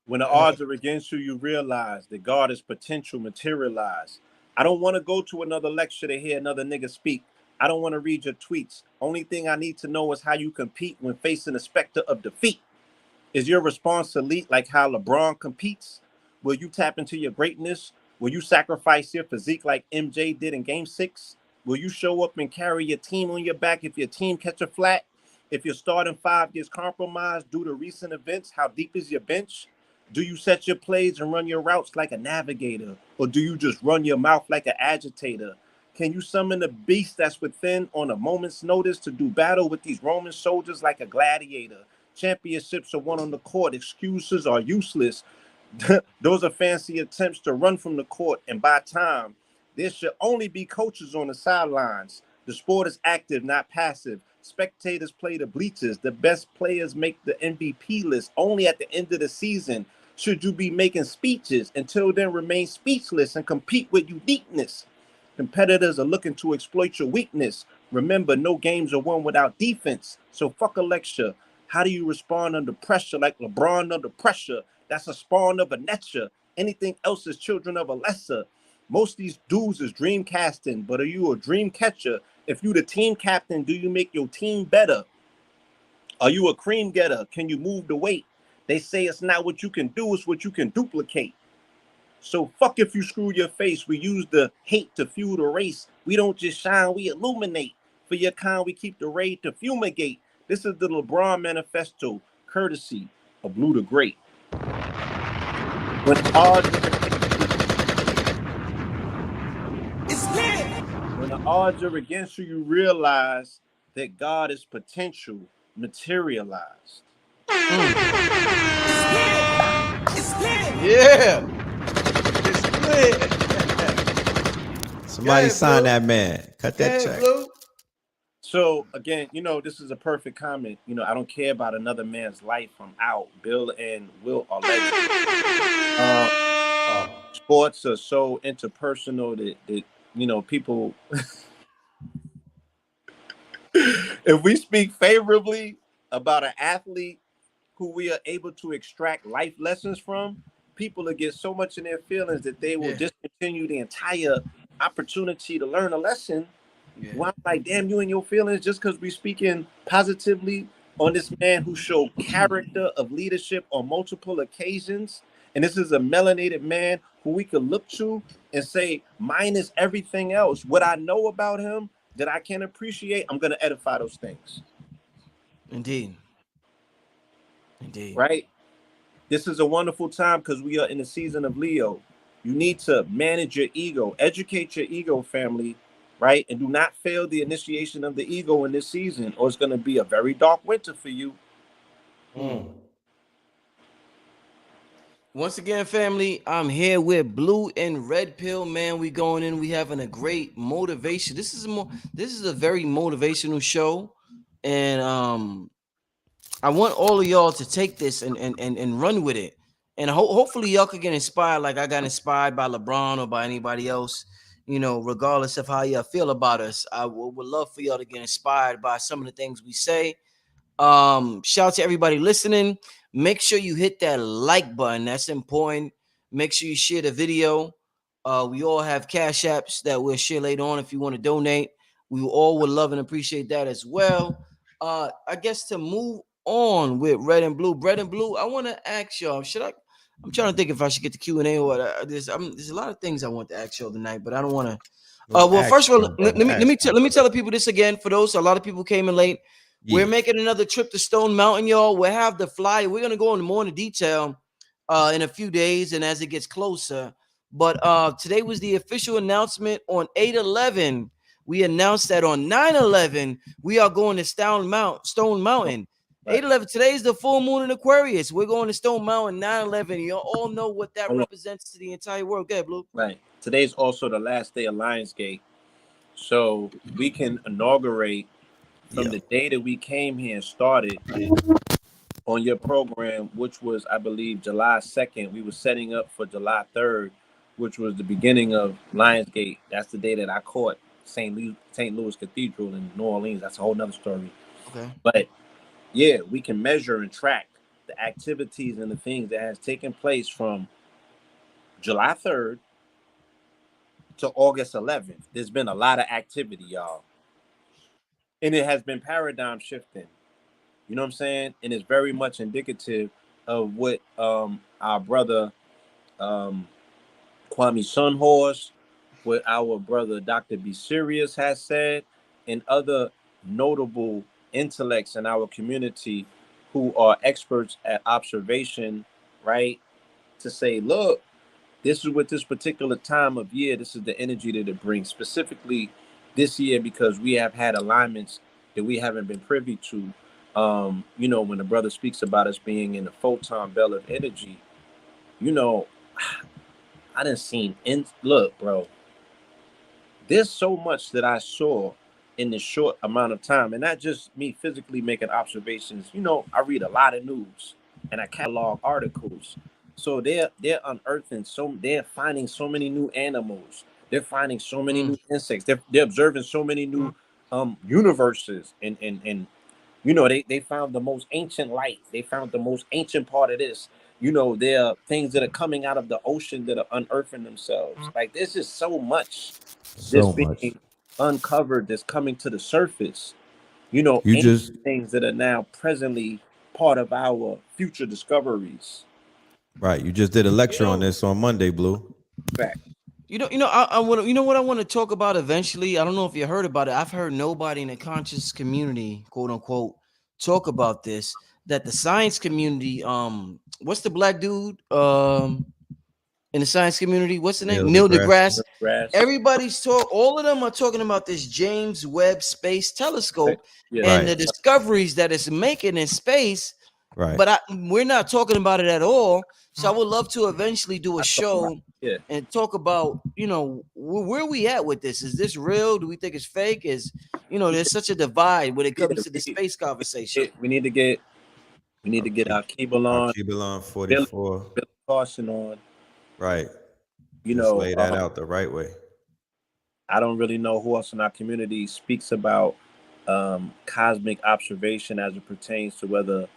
When the odds are against you, you realize that God is potential materialized. I don't want to go to another lecture to hear another nigga speak. I don't want to read your tweets. Only thing I need to know is how you compete when facing the specter of defeat. Is your response elite like how LeBron competes? Will you tap into your greatness? Will you sacrifice your physique like MJ did in Game 6? Will you show up and carry your team on your back if your team catch a flat? If your starting 5 gets compromised due to recent events, how deep is your bench? Do you set your plays and run your routes like a navigator? Or do you just run your mouth like an agitator? Can you summon the beast that's within on a moment's notice to do battle with these Roman soldiers like a gladiator? Championships are won on the court. Excuses are useless. Those are fancy attempts to run from the court and buy time. There should only be coaches on the sidelines. The sport is active, not passive. Spectators play the bleachers. The best players make the MVP list only at the end of the season. Should you be making speeches? Until then, remain speechless and compete with uniqueness. Competitors are looking to exploit your weakness. Remember, no games are won without defense. So fuck a lecture. How do you respond under pressure like LeBron under pressure? That's a spawn of a netcher. Anything else is children of a lesser. Most of these dudes is dream casting, but are you a dream catcher? If you the team captain, do you make your team better? Are you a cream getter? Can you move the weight? They say it's not what you can do, it's what you can duplicate. So fuck if you screw your face. We use the hate to fuel the race. We don't just shine, we illuminate. For your kind, we keep the raid to fumigate. This is the LeBron manifesto, courtesy of Blue the Great. When the odds are against you, you realize that God is potential materialized. Yeah. It's lit. Somebody ahead, sign Blue. that man. Cut Go that ahead, check. Blue. So again, this is a perfect comment. I don't care about another man's life. I'm out. Bill and Will are legends. Sports are so interpersonal that people. If we speak favorably about an athlete who we are able to extract life lessons from, people will get so much in their feelings that they will discontinue the entire opportunity to learn a lesson. Yeah. Well, I'm like, damn, you and your feelings just because we speaking positively on this man who showed character of leadership on multiple occasions. And this is a melanated man who we could look to and say, minus everything else, what I know about him that I can appreciate, I'm going to edify those things. Indeed. Right? This is a wonderful time because we are in the season of Leo. You need to manage your ego, educate your ego, family, right? And do not fail the initiation of the ego in this season, or it's going to be a very dark winter for you. Once again, family, I'm here with Blue and Red Pill, man. We going in. We having a great motivation. This is a very motivational show, and I want all of y'all to take this and run with it. And hopefully y'all could get inspired like I got inspired by LeBron or by anybody else, regardless of how y'all feel about us. I would love for y'all to get inspired by some of the things we say. Shout out to everybody listening. Make sure you hit that like button. That's important. Make sure you share the video. We all have cash apps that we'll share later on if you want to donate. We all would love and appreciate that as well. I guess to move on with red and blue, I want to ask y'all. I'm trying to think if I should get the Q&A or what. There's a lot of things I want to ask y'all tonight, but I don't want to. Well, Ask first of all, them, let brother. me let Ask me them, let me brother. tell the people this again. For those, a lot of people came in late. We're Yeah. making another trip to Stone Mountain, y'all. We'll have the flyer. We're gonna go into more into detail in a few days and as it gets closer. But today was the official announcement on 8/11. We announced that on 9/11 we are going to Stone Mountain. Right. 8/11. Today's the full moon in Aquarius. We're going to Stone Mountain. 9/11. You all know what that represents to the entire world. Go ahead, Blue. Right. Today's also the last day of Lionsgate, so we can inaugurate from Yeah. the day that we came here and started on your program, which was, I believe, July 2nd. We were setting up for July 3rd, which was the beginning of Lionsgate. That's the day that I caught St. Louis Cathedral in New Orleans. That's a whole nother story. Okay. But yeah, we can measure and track the activities and the things that has taken place from July 3rd to August 11th. There's been a lot of activity, y'all. And it has been paradigm shifting. You know what I'm saying? And it's very much indicative of what our brother um, Kwame Sunhorse, what our brother Dr. B. Sirius has said, and other notable intellects in our community who are experts at observation, right? To say, look, this is what this particular time of year, this is the energy that it brings, specifically this year, because we have had alignments that we haven't been privy to. When the brother speaks about us being in the photon belt of energy, you know, I done seen look, bro, there's so much that I saw in this short amount of time, and not just me physically making observations. I read a lot of news and I catalog articles. So they're unearthing they're finding so many new animals. They're finding so many new insects. They're observing so many new universes, and they found the most ancient light. They found the most ancient part of this. There are things that are coming out of the ocean that are unearthing themselves. Like, there's just so much that's So much. being uncovered, that's coming to the surface. You Ancient just things that are now presently part of our future discoveries. right. You just did a You lecture on know, this on Monday, Blue. Fact. I want to. You know what I want to talk about eventually. I don't know if you heard about it. I've heard nobody in the conscious community, quote unquote, talk about this. That the science community, what's the black dude, in the science community? What's the name? Neil Neil deGrasse. deGrasse. Grass. Everybody's all of them are talking about this James Webb Space Telescope Yeah. and the Right. discoveries that it's making in space. Right. But we're not talking about it at all. So I would love to eventually do a I talk about show yeah. and talk about, where are we at with this? Is this real? Do we think it's fake? There's such a divide when it Yeah, comes to the space conversation. we need to get our Keeble on, Keeble Billy, 44. Billy Carson on. Right. You Just know, lay that out the right way. I don't really know who else in our community speaks about cosmic observation as it pertains to whether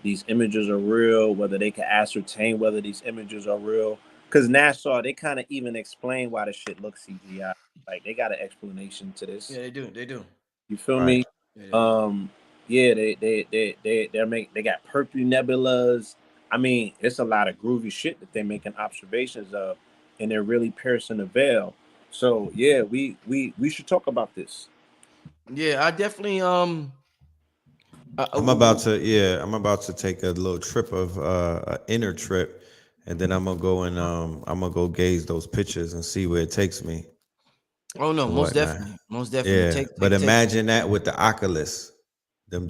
these images are real, whether they can ascertain whether these images are real. Because NASA, they kind of even explain why the shit looks CGI. Like, they got an explanation to this. Yeah, they do. They do. You feel Right. me? Yeah, they do. Yeah, they got purple nebulas. I mean, it's a lot of groovy shit that they're making observations of, and they're really piercing the veil. So yeah, we should talk about this. Yeah, I definitely I'm about to take a little trip of a inner trip, and then I'm gonna go and I'm gonna go gaze those pictures and see where it takes me oh no, and most whatnot. definitely. Most definitely. Yeah, Take but take take imagine that with the Oculus, them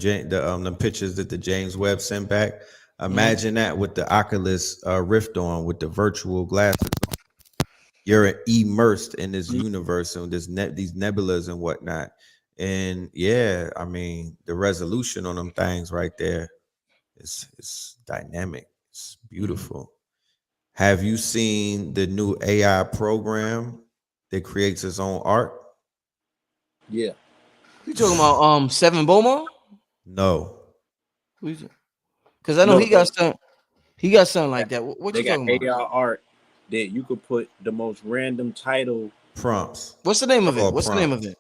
pictures that the James Webb sent back. Imagine that with the Oculus Rift on, with the virtual glasses. You're immersed in this universe and these nebulas and whatnot. And yeah, I mean the resolution on them things right there. It's dynamic. It's beautiful. Have you seen the new AI program that creates its own art? Yeah. You talking about Seven Boma? No. Because I know No, he got some. He got something like that. What they you got talking about? AR art that you could put the most random title. Prompts. What's the name of It's it? called What's the name of prompts. it?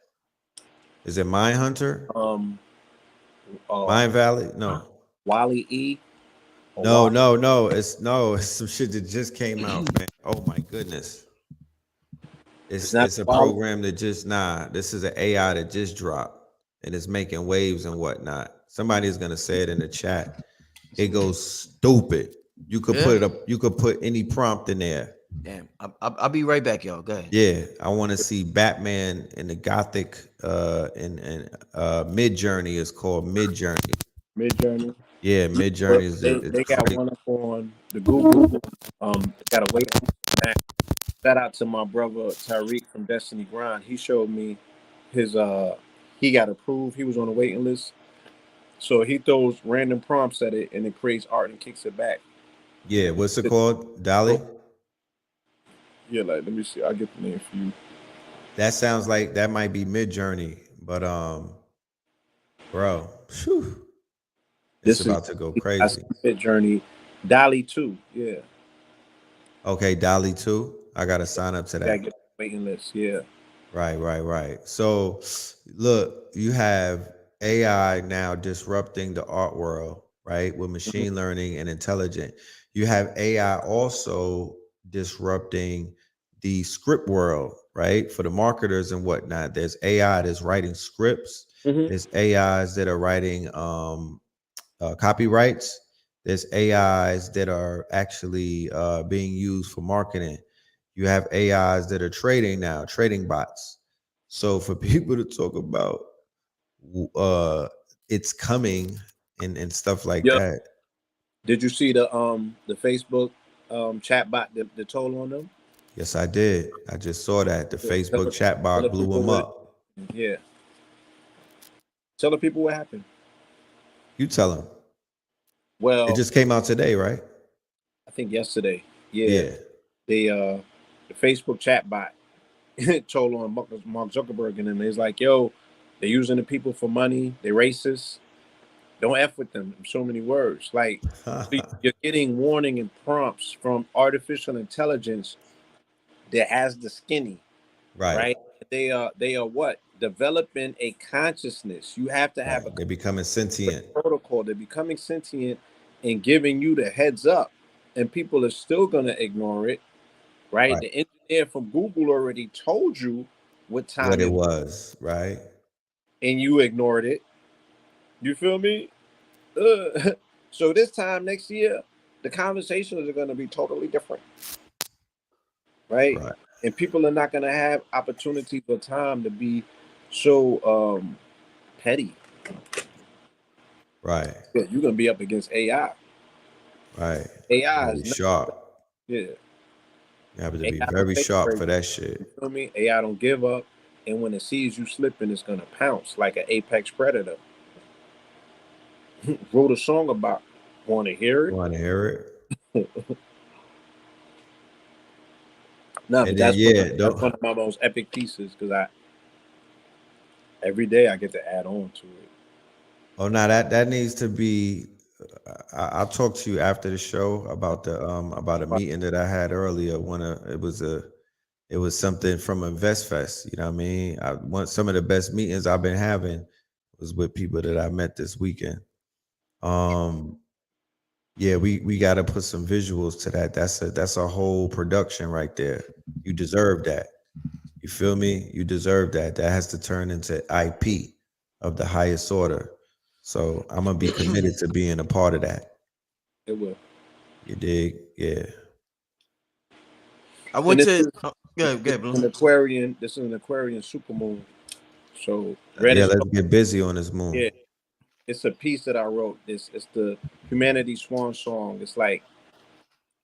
Is it Mind Hunter? Um, uh, Mind Valley? No. Wally E. Or No, Wally. no, no. It's some shit that just came out, man. Oh my goodness. It's not It's a Wally. program that just this is an AI that just dropped and it's making waves and whatnot. Somebody's gonna say it in the chat. It goes stupid. You could Yeah. put it up, you could put any prompt in there. Damn. I'll be right back, y'all. Go ahead. Yeah, I want to see Batman in the Gothic and Mid Journey is called Mid Journey. Mid-Journey. Yeah, Mid But Journey is they got crazy. one up on the Google. Got to wait. Shout out to my brother Tariq from Destiny Grind. He showed me his he got approved. He was on the waiting list. So he throws random prompts at it and it creates art and kicks it back. Yeah, what's it called? Dolly? Yeah, like let me see. I'll get the name for you. That sounds like that might be Mid Journey, but bro, phew, it's This is about to go I crazy. see Mid-Journey. Dolly 2. Yeah. Okay, Dolly too. I gotta sign up to Gotta that. get the waiting list. Yeah. Right. So, look, you have AI now disrupting the art world, right? With Mhm. machine learning and intelligent. You have AI also disrupting the script world, right? For the marketers and whatnot. There's AI that's writing scripts. Mhm. There's AIs that are writing copyrights. There's AIs that are actually being used for marketing. You have AIs that are trading now, trading bots. So for people to talk about uh, it's coming and stuff like Yeah. that. Did you see the Facebook chat bot that told on them? Yes, I did. I just saw that the Yeah. Facebook chat Tell the bot blew people them what. up. Yeah. Tell the people what happened. You tell them. It Well, just came out today, right? I think yesterday. Yeah. Yeah. They the Facebook chat bot told on Mark Zuckerberg and them. He's like, yo, they're using the people for money. They're racist. Don't F with them. So many words. Like you're getting warning and prompts from artificial intelligence that has the skinny, Right. right? They are what? Developing a consciousness. You have to have Right. a They're becoming sentient. protocol. They're becoming sentient and giving you the heads up. And people are still gonna ignore it, right? Right. The engineer from Google already told you what What time it it was, was, right? and you ignored it. You feel me? So this time next year, the conversations are going to be totally different, right? Right. And people are not going to have opportunities or time to be so petty. Right. You're going to be up against AI. Right. AI Very is not, sharp. yeah. You have to be AI don't very take sharp for breaks. that You shit. feel me? AI don't give up, and when it sees you slipping, it's going to pounce like an apex predator. Wrote a song about. Want to hear You it? want to hear it? No, but And then yeah, that's one of my most epic pieces because I every day I get to add on to it. oh no, that needs to be. I'll talk to you after the show about a meeting that I had earlier. It was something from InvestFest. You know what I mean? I want some of the best meetings I've been having was with people that I met this weekend. Um, yeah, we got to put some visuals to that. That's a whole production right there. You deserve that. You feel me? You deserve that. That has to turn into IP of the highest order. So I'm gonna be committed to being a part of that. It will. You dig? Yeah. I And went this to. is Go ahead, this Blue. is an Aquarian. This is an Aquarian supermoon. So read Yeah, it. let's get busy on this moon. Yeah, it's a piece that I wrote. It's the humanity swan song. It's like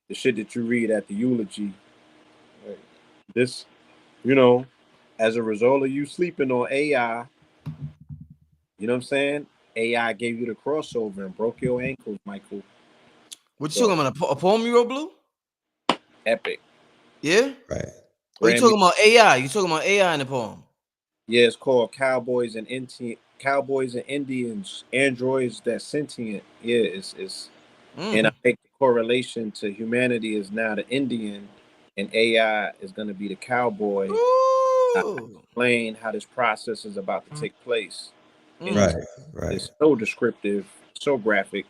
the shit that you read at the eulogy. Like, this, you know, as a result of you sleeping on AI, you know what I'm saying? AI gave you the crossover and broke your ankles, Michael. What you talking about? A poem you wrote, Blue? Epic. Yeah? Right. Or you talking about AI? You talking about AI in the poem? Yeah, it's called Cowboys and Indians, Androids that sentient. Yeah, it's and I make the correlation to humanity is now the Indian and AI is gonna be the cowboy. I explain how this process is about to take place. And Right. it's so descriptive, so graphic.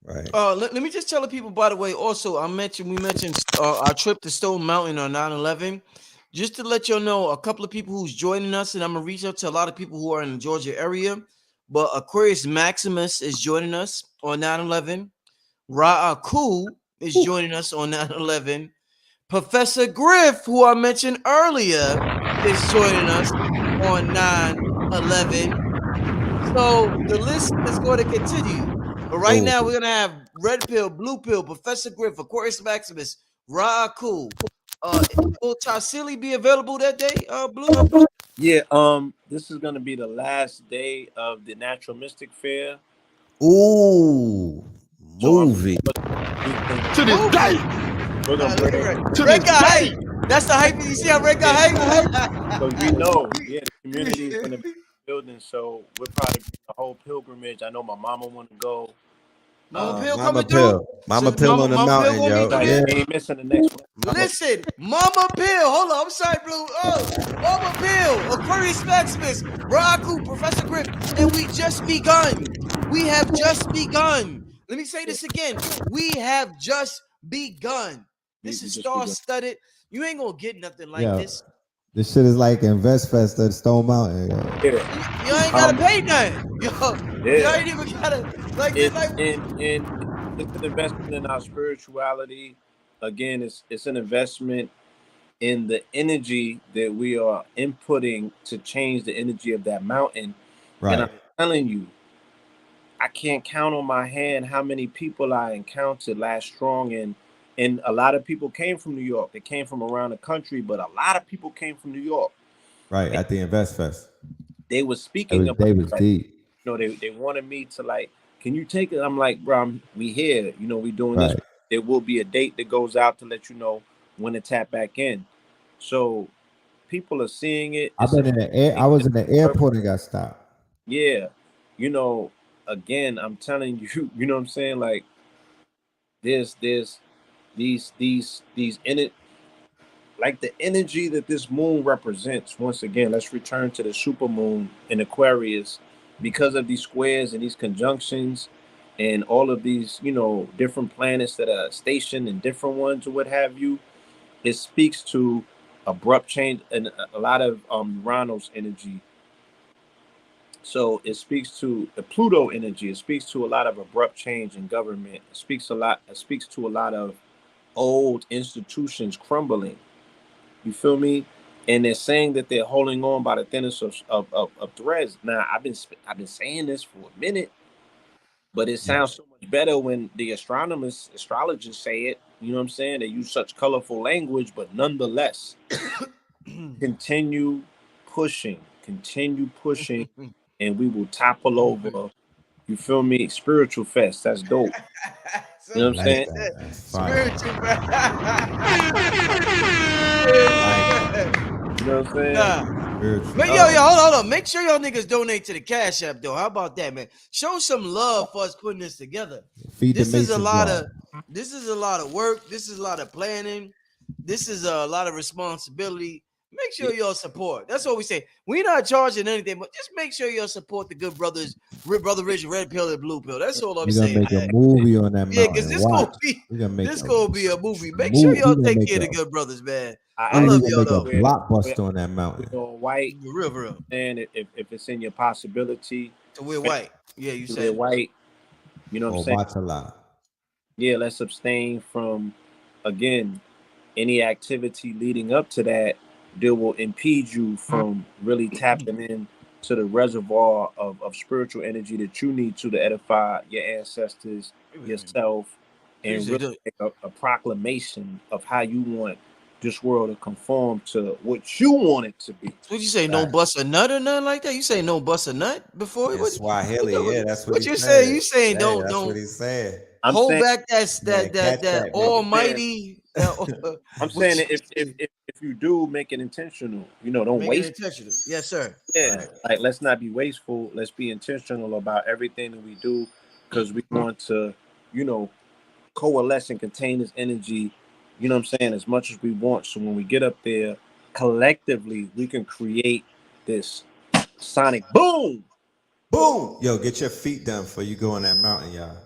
Right. Let me just tell the people, by the way, also, we mentioned our trip to Stone Mountain on 9/11. Just to let y'all know, a couple of people who's joining us, and I'm gonna reach out to a lot of people who are in the Georgia area. But Aquarius Maximus is joining us on 9/11. Ra'aku is joining us on 9/11. Professor Griff, who I mentioned earlier, is joining us on 9/11. So the list is going to continue. But right now, we're going to have Red Pill, Blue Pill, Professor Griff, Aquarius Maximus, Ra'aku. Will Tarsili be available that day, Blue? Yeah, this is gonna be the last day of the Natural Mystic Fair. Ooh, So movie. To this day. We're gonna bring Red got hype. That's the hype. You see how Red got hype? so we know, the community is gonna be building. So we're probably a whole pilgrimage. I know my mama want to go. Mama Pill Mama coming through. Pill. Mama Pill on the Mama Pill mountain, gonna be yo. through Yeah. there. Ain't missing the next one. Listen, Mama Pill. Hold on, I'm sorry, Blue. Mama Pill, Aquarius Maximus, Ra'aku, Professor Griff, and we just begun. We have just begun. Let me say this again. We have just begun. This is star-studded. You ain't gonna get nothing like this. This shit is like InvestFest at Stone Mountain. You ain't gotta pay nothing. You ain't even gotta and it's an investment in our spirituality. Again, it's an investment in the energy that we are inputting to change the energy of that mountain. Right. And I'm telling you, I can't count on my hand how many people I encountered last strong, and a lot of people came from New York. They came from around the country, but a lot of people came from New York. Right, at the InvestFest. They were speaking about they was deep. You know, they wanted me to, like, can you take it? I'm like, bro, we here. You know, we doing this. There will be a date that goes out to let you know when to tap back in. So people are seeing it. I was in the airport and got stopped. Yeah. You know, again, I'm telling you, you know what I'm saying? Like, there's these in it, like the energy that this moon represents. Once again, let's return to the supermoon in Aquarius. Because of these squares and these conjunctions and all of these, you know, different planets that are stationed in different ones or what have you, it speaks to abrupt change and a lot of Uranus energy. So it speaks to the Pluto energy. It speaks to a lot of abrupt change in government. It speaks to a lot of old institutions crumbling. You feel me? And they're saying that they're holding on by the thinnest of threads. Now, I've been saying this for a minute, but it sounds so much better when the astrologers say it. You know what I'm saying? They use such colorful language, but nonetheless, continue pushing, and we will topple over. You feel me? Spiritual fest. That's dope. You know what I'm saying? Spiritual fest. You know what I'm saying? But hold on. Make sure y'all niggas donate to the Cash App though. How about that, man? Show some love for us putting this together. This is a lot of work. This is a lot of planning. This is a lot of responsibility. Make sure y'all support. That's what we say. We're not charging anything, but just make sure y'all support the good brothers, Brother Rich, Red Pill and Blue Pill. That's all I'm saying. We're gonna make a movie on that mountain. Yeah, because this gonna be a movie. Make sure y'all take care of the good brothers, man. I love y'all though. Blockbuster on that mountain. We're going white. For real. And if it's in your possibility to wear white. Yeah, you said white. You know what I'm saying? Yeah, let's abstain from, again, any activity leading up to that will impede you from really tapping in to the reservoir of spiritual energy that you need to edify your ancestors, yourself, and really make a proclamation of how you want this world to conform to what you want it to be. What you say? No bust a nut or nothing like that? You say no bust a nut before? In Swahili, yeah, that's what What he you said. say? You saying Yeah, don't that's what don't he said. I'm hold saying, back Man, that catch that, man. almighty. I'm what saying you that say? if you do, make it intentional. You know, don't Make it waste. intentional. Yes, sir. Yeah, Right. like let's not be wasteful. Let's be intentional about everything that we do, because we want to, you know, coalesce and contain this energy. You know what I'm saying? As much as we want. So when we get up there, collectively, we can create this sonic boom. Boom! Yo, get your feet done before you go on that mountain, y'all.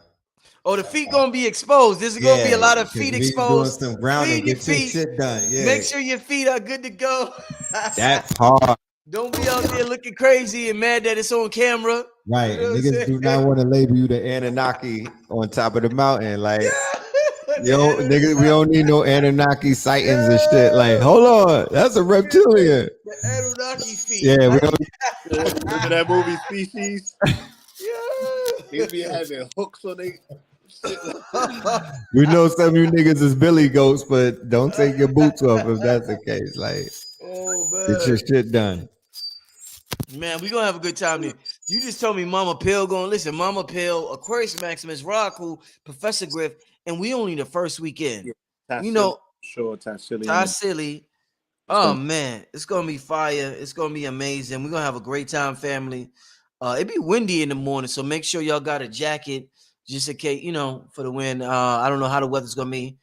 Oh, the feet gonna be exposed. There's gonna be a Yeah, lot of because feet we doing exposed. some grounding. Clean your Get your feet. shit done. Yeah, Make sure your feet are good to go. that part. Don't be out there looking crazy and mad that it's on camera. Right. You know what I'm Niggas do not saying? want to label you the Anunnaki on top of the mountain. Like, The yo, Anunnaki. nigga, we don't need no Anunnaki sightings and shit. Like, hold on, that's a reptilian. The Anunnaki feet. Yeah, we don't. Remember that movie Species? Yeah. They be having hooks on they shit. We know some of you niggas is billy goats, but don't take your boots off if that's the case. Like, Oh get your man. shit done. Man, we gonna have a good time there. You just told me Mama Pill gonna listen. Mama Pill, Aquarius Maximus, Raku, Professor Griff, and we only the first weekend. Yeah, You know, sure, Tassili. Ty Silly. Oh man, it's gonna be fire. It's gonna be amazing. We're gonna have a great time, family. It be windy in the morning, so make sure y'all got a jacket just in case, you know, for the wind. I don't know how the weather's gonna be.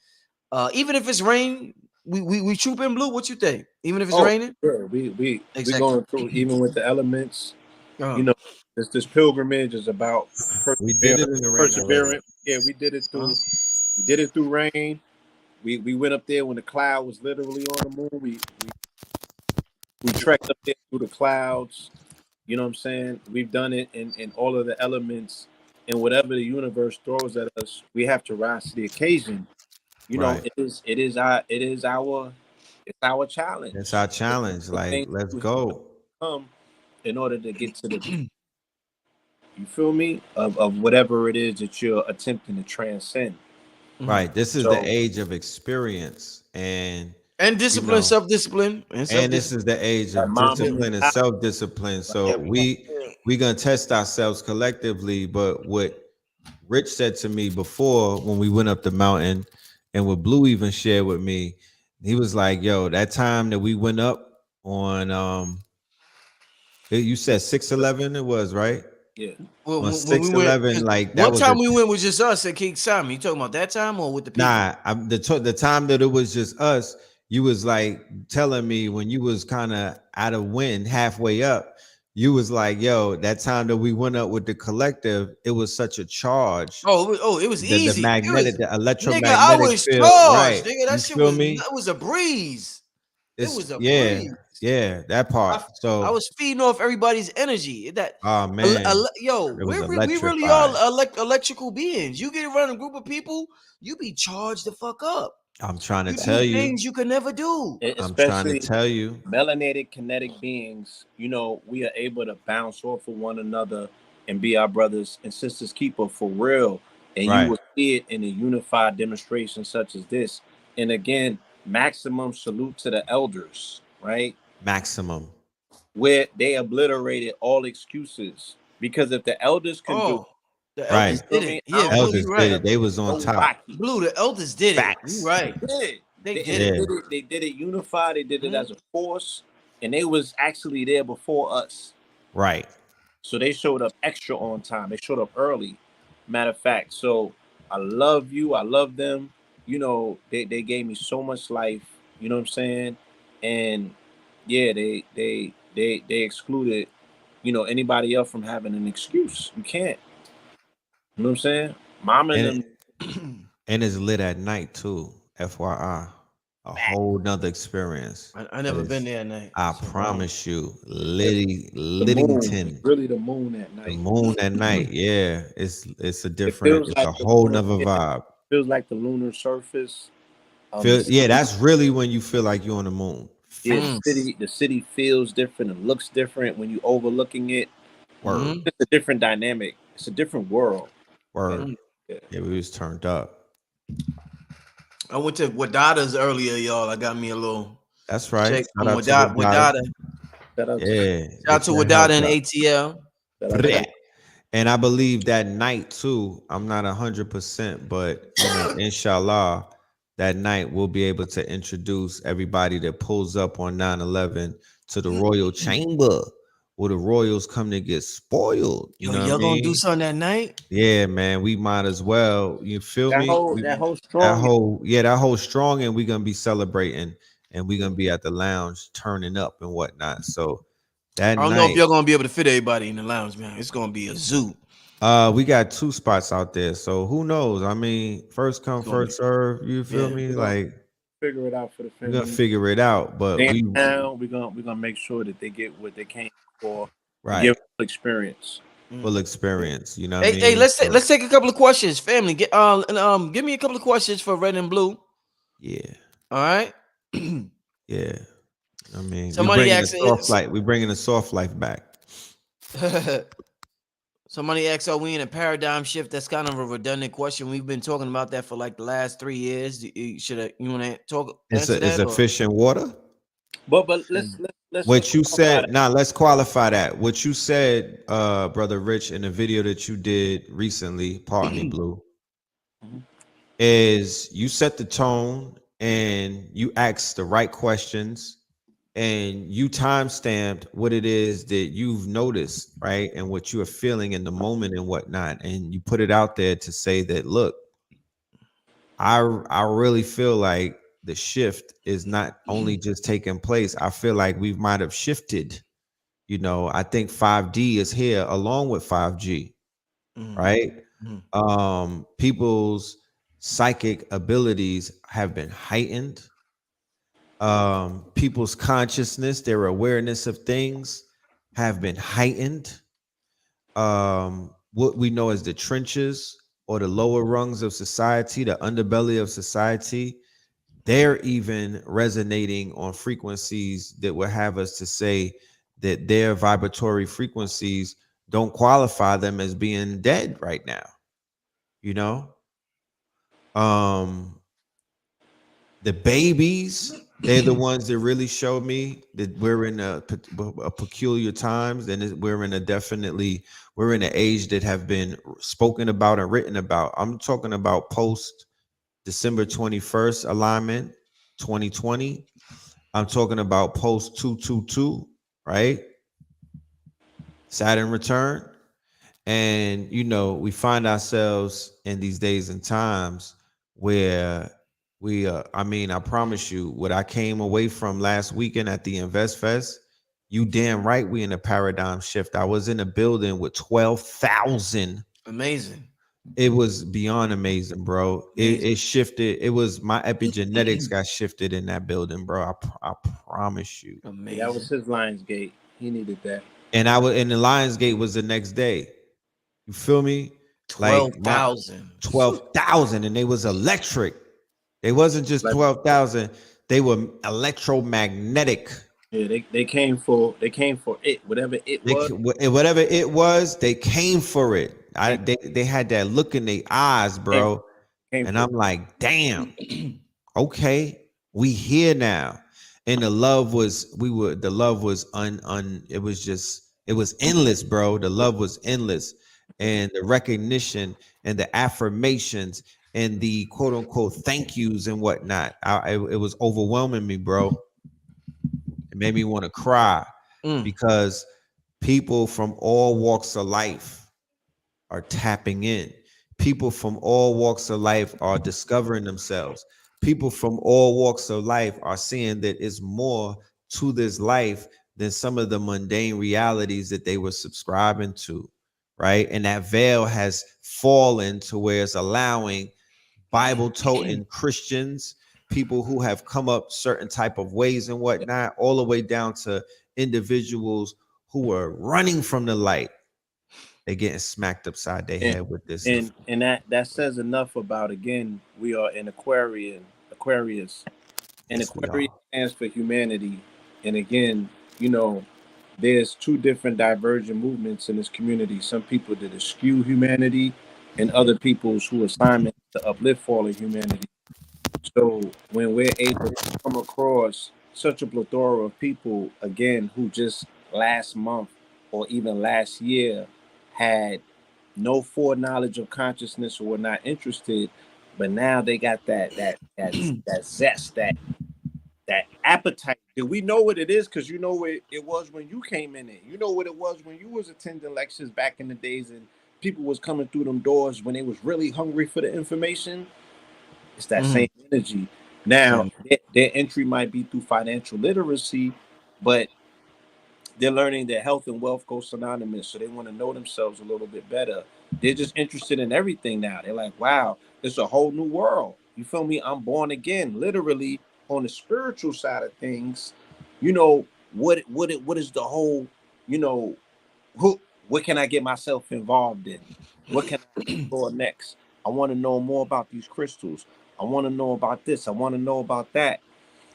Even if it's rain, we troop in blue. What you think? Even if it's raining? Sure. We Exactly. going through even with the elements. Uh-huh. You know, this pilgrimage is about We did it in the rain already. perseverance. Yeah, we did it through. We did it through rain. We went up there when the cloud was literally on the moon. We trekked up there through the clouds. You know what I'm saying? We've done it in all of the elements, and whatever the universe throws at us, we have to rise to the occasion. You know, Right. it's our challenge. It's our challenge. Like, let's go. Come in order to get to the you feel me of whatever it is that you're attempting to transcend. Right. This is So- the age of experience and discipline, you know, self-discipline, and this is the age of Mom discipline and self-discipline. So we gonna test ourselves collectively. But what Rich said to me before when we went up the mountain, and what Blue even shared with me, he was like, "Yo, that time that we went up on, you said 611, it was right." Yeah. Well, On when we 611, went, like that one was time we went with just us at King Simon. You talking about that time or with the people? Nah, the time that it was just us, you was like telling me when you was kind of out of wind halfway up, you was like, yo, that time that we went up with the collective, it was such a charge. It was easy. The magnetic, the Nigga, electromagnetic I was field, charged. right? Nigga, that You shit feel was me? that was a breeze. It was a yeah, breeze. yeah, that part. So I was feeding off everybody's energy. That oh man, yo, it was we really all electrified. electrical beings. You get around a group of people, you be charged the fuck up. I'm trying to You tell do you, things you could never do. I'm trying to tell you, melanated kinetic beings, you know, we are able to bounce off of one another and be our brothers and sisters keeper for real. And right. you will see it in a unified demonstration such as this. And again, maximum salute to the elders, right? Maximum. Where they obliterated all excuses. Because if the elders can do the right. elders did it. Yeah, elders Blue, did it. They was on top. Blue, the elders did Facts. it. You right. They did it. They did it unified. They did it as a force. And they was actually there before us. Right. So they showed up extra on time. They showed up early. Matter of fact. So I love you. I love them. You know, they gave me so much life. You know what I'm saying? And yeah, they excluded, you know, anybody else from having an excuse. You can't. You know what I'm saying? Mama and them. And it's lit at night too. FYI. A whole nother experience. I never been there at night. I promise you, Lidington. Really the moon at night. The moon at night, yeah. It's a different, it's a whole nother vibe. Feels like the lunar surface. Yeah, that's really when you feel like you're on the moon. Yeah, the city feels different and looks different when you overlooking it. Word. It's a different dynamic. It's a different world. Word. Yeah, we was turned up. I went to Wadada's earlier, y'all. I got me a little That's right. check Shout from out to Wadada. Wadada. Shout out to Yeah, Shout out get to your Wadada health and up. ATL. shout out to And I believe that night too, I'm not 100%, but you know, inshallah, that night we'll be able to introduce everybody that pulls up on 9/11 to the royal chamber where the royals come to get spoiled. You Yo, know what I y'all gonna do mean? something that night? Yeah, man, we might as well. You feel that me? whole We, that whole that strong. whole, yeah, that whole strong, and we're gonna be celebrating, and we're gonna be at the lounge turning up and whatnot. So that I don't know if night, y'all gonna be able to fit everybody in the lounge, man. It's gonna be a zoo. we got 2 spots out there. So who knows? I mean, first come, It's gonna be, first serve. You feel yeah. me? We're gonna Like figure it out for the we're gonna family. figure it out. But Stand we down. We're gonna make sure that they get what they came for and right give them experience. full Mm. experience. You know what I Hey, mean? So let's take a couple of questions, family. Get give me a couple of questions for Red and Blue. yeah, All right. yeah. I mean, we Somebody bringing the asked. soft life. We bringing the soft life back. Somebody asked, "Are we in a paradigm shift?" That's kind of a redundant question. We've been talking about that for like the last 3 years. You want to answer It's that a or? fish in water. But let's What you qualify said, that. now let's qualify that. What you said, brother Rich, in the video that you did recently, pardon me, Blue, Mhm. is you set the tone and you asked the right questions and you time stamped what it is that you've noticed, right? And what you are feeling in the moment and whatnot. And you put it out there to say that, look, I really feel like the shift is not only just taking place. I feel like we might have shifted. You know, I think 5D is here along with 5G, Mhm, right? mhm, People's psychic abilities have been heightened. People's consciousness, their awareness of things have been heightened. What we know as the trenches or the lower rungs of society, the underbelly of society, they're even resonating on frequencies that would have us to say that their vibratory frequencies don't qualify them as being dead right now. You know, um, the babies, they're the ones that really show me that we're in a peculiar times, and we're in a definitely we're in an age that have been spoken about and written about. I'm talking about post December 21st alignment 2020. I'm talking about post 222, right? Saturn return. And, you know, we find ourselves in these days and times where I mean, I promise you, what I came away from last weekend at the Invest Fest, you damn right we in a paradigm shift. I was in a building with 12,000. Amazing. It was beyond amazing, bro. Amazing. It shifted. It was my epigenetics got shifted in that building, bro. I promise you. Yeah, that was Amazing. his Lions Gate. He needed that. And I was, and the Lionsgate was the next day. You feel me? Like my 12,000. 12,000, and they was electric. They wasn't just Like, 12,000. They were electromagnetic. yeah, they came for it, whatever it They, was. whatever it was, they came for it. Came, They had that look in their eyes, came, bro. came And for I'm like, damn. Okay, we here now. And the love was it was just, it was endless, bro. The love was endless. And the recognition and the affirmations and the quote unquote thank yous and whatnot, it was overwhelming me, bro. It made me want to cry Mm, because people from all walks of life are tapping in. People from all walks of life are discovering themselves. People from all walks of life are seeing that it's more to this life than some of the mundane realities that they were subscribing to, right? And that veil has fallen to where it's allowing Bible toting Christians, people who have come up certain type of ways and whatnot, all the way down to individuals who are running from the light. They're getting smacked upside their and head with this stuff. and that says enough about, again, we are in Aquarius, and Yes, we Aquarius are. stands for humanity. And again, you know, there's two different divergent movements in this community. Some people that eschew humanity, and other people's who assignment to uplift fallen humanity. So when we're able to come across such a plethora of people again who just last month or even last year had no foreknowledge of consciousness or were not interested, but now they got that zest, that appetite. Do we know what it is? Because you know what it was when you came in it. You know what it was when you was attending lectures back in the days and people was coming through them doors when they was really hungry for the information. It's that Mhm. same energy. Now, Same. their entry might be through financial literacy, but they're learning that health and wealth go synonymous. So they want to know themselves a little bit better. They're just interested in everything now. They're like, wow, it's a whole new world. You feel me? I'm born again. Literally on the spiritual side of things, you know, what is the whole, you know, who what can I get myself involved in? What can I explore next? I want to know more about these crystals. I want to know about this. I want to know about that.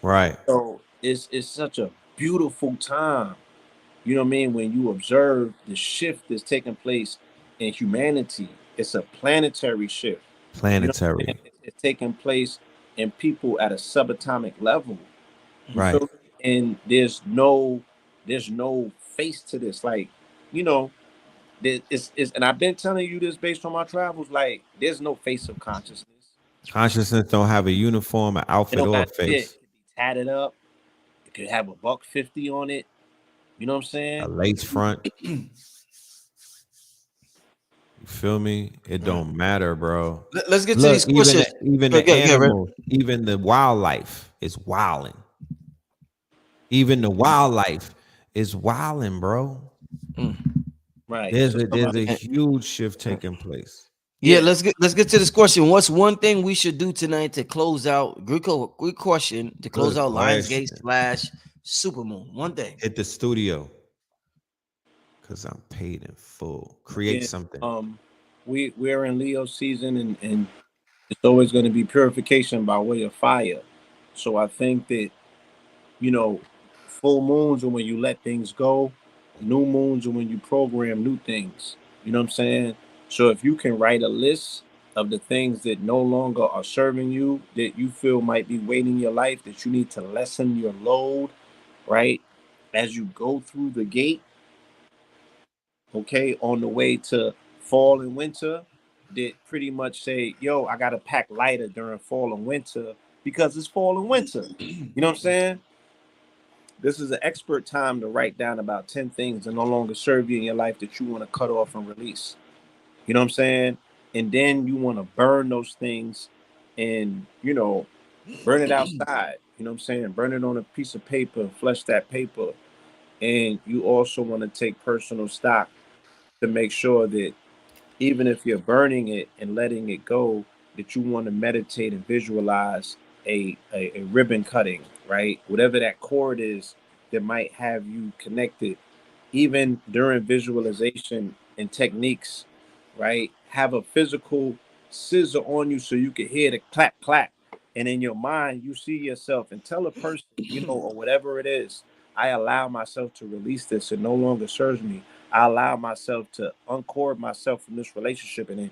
Right. So it's such a beautiful time. You know what I mean? When you observe the shift that's taking place in humanity, it's a planetary shift. You know what I'm Planetary. saying? It's taking place in people at a subatomic level. You Right. feel me? And there's no face to this. Like, you know, it's and I've been telling you this based on my travels. Like, there's no face of consciousness. Consciousness don't have a uniform, an It outfit, don't or a matter. Yeah, it face. could be tatted up. It could have a buck 50 on it. You know what I'm A saying? lace front. You feel me? It Mm. don't matter, bro. Let's get to Look, these questions. even Go, the go, go, Red. animals, even the wildlife is wilding. Even the wildlife is wilding, bro. Mm. Right. There's So a there's somebody, a huge shift taking place. Yeah, yeah, let's get to this question. What's one thing we should do tonight to close out? Good question to close Good out Lionsgate question. slash Supermoon. One thing. Hit the studio because I'm paid in full. Create yeah. something. We're in Leo season, and it's always going to be purification by way of fire. So I think that, you know, full moons are when you let things go. New moons are when you program new things. You know what I'm saying? So if you can write a list of the things that no longer are serving you, that you feel might be weighting your life, that you need to lessen your load, right? As you go through the gate, okay, on the way to fall and winter, that pretty much say, yo, I got to pack lighter during fall and winter because it's fall and winter. You know what I'm saying? This is an expert time to write down about 10 things that no longer serve you in your life that you want to cut off and release. You know what I'm saying? And then you want to burn those things and, burn it outside. You know what I'm saying? Burn it on a piece of paper, flush that paper. And you also want to take personal stock to make sure that even if you're burning it and letting it go, that you want to meditate and visualize a ribbon cutting, right? Whatever that cord is that might have you connected, even during visualization and techniques, right? Have a physical scissor on you so you can hear the clap, clap. And in your mind, you see yourself and tell a person, or whatever it is, I allow myself to release this. It no longer serves me. I allow myself to uncord myself from this relationship and then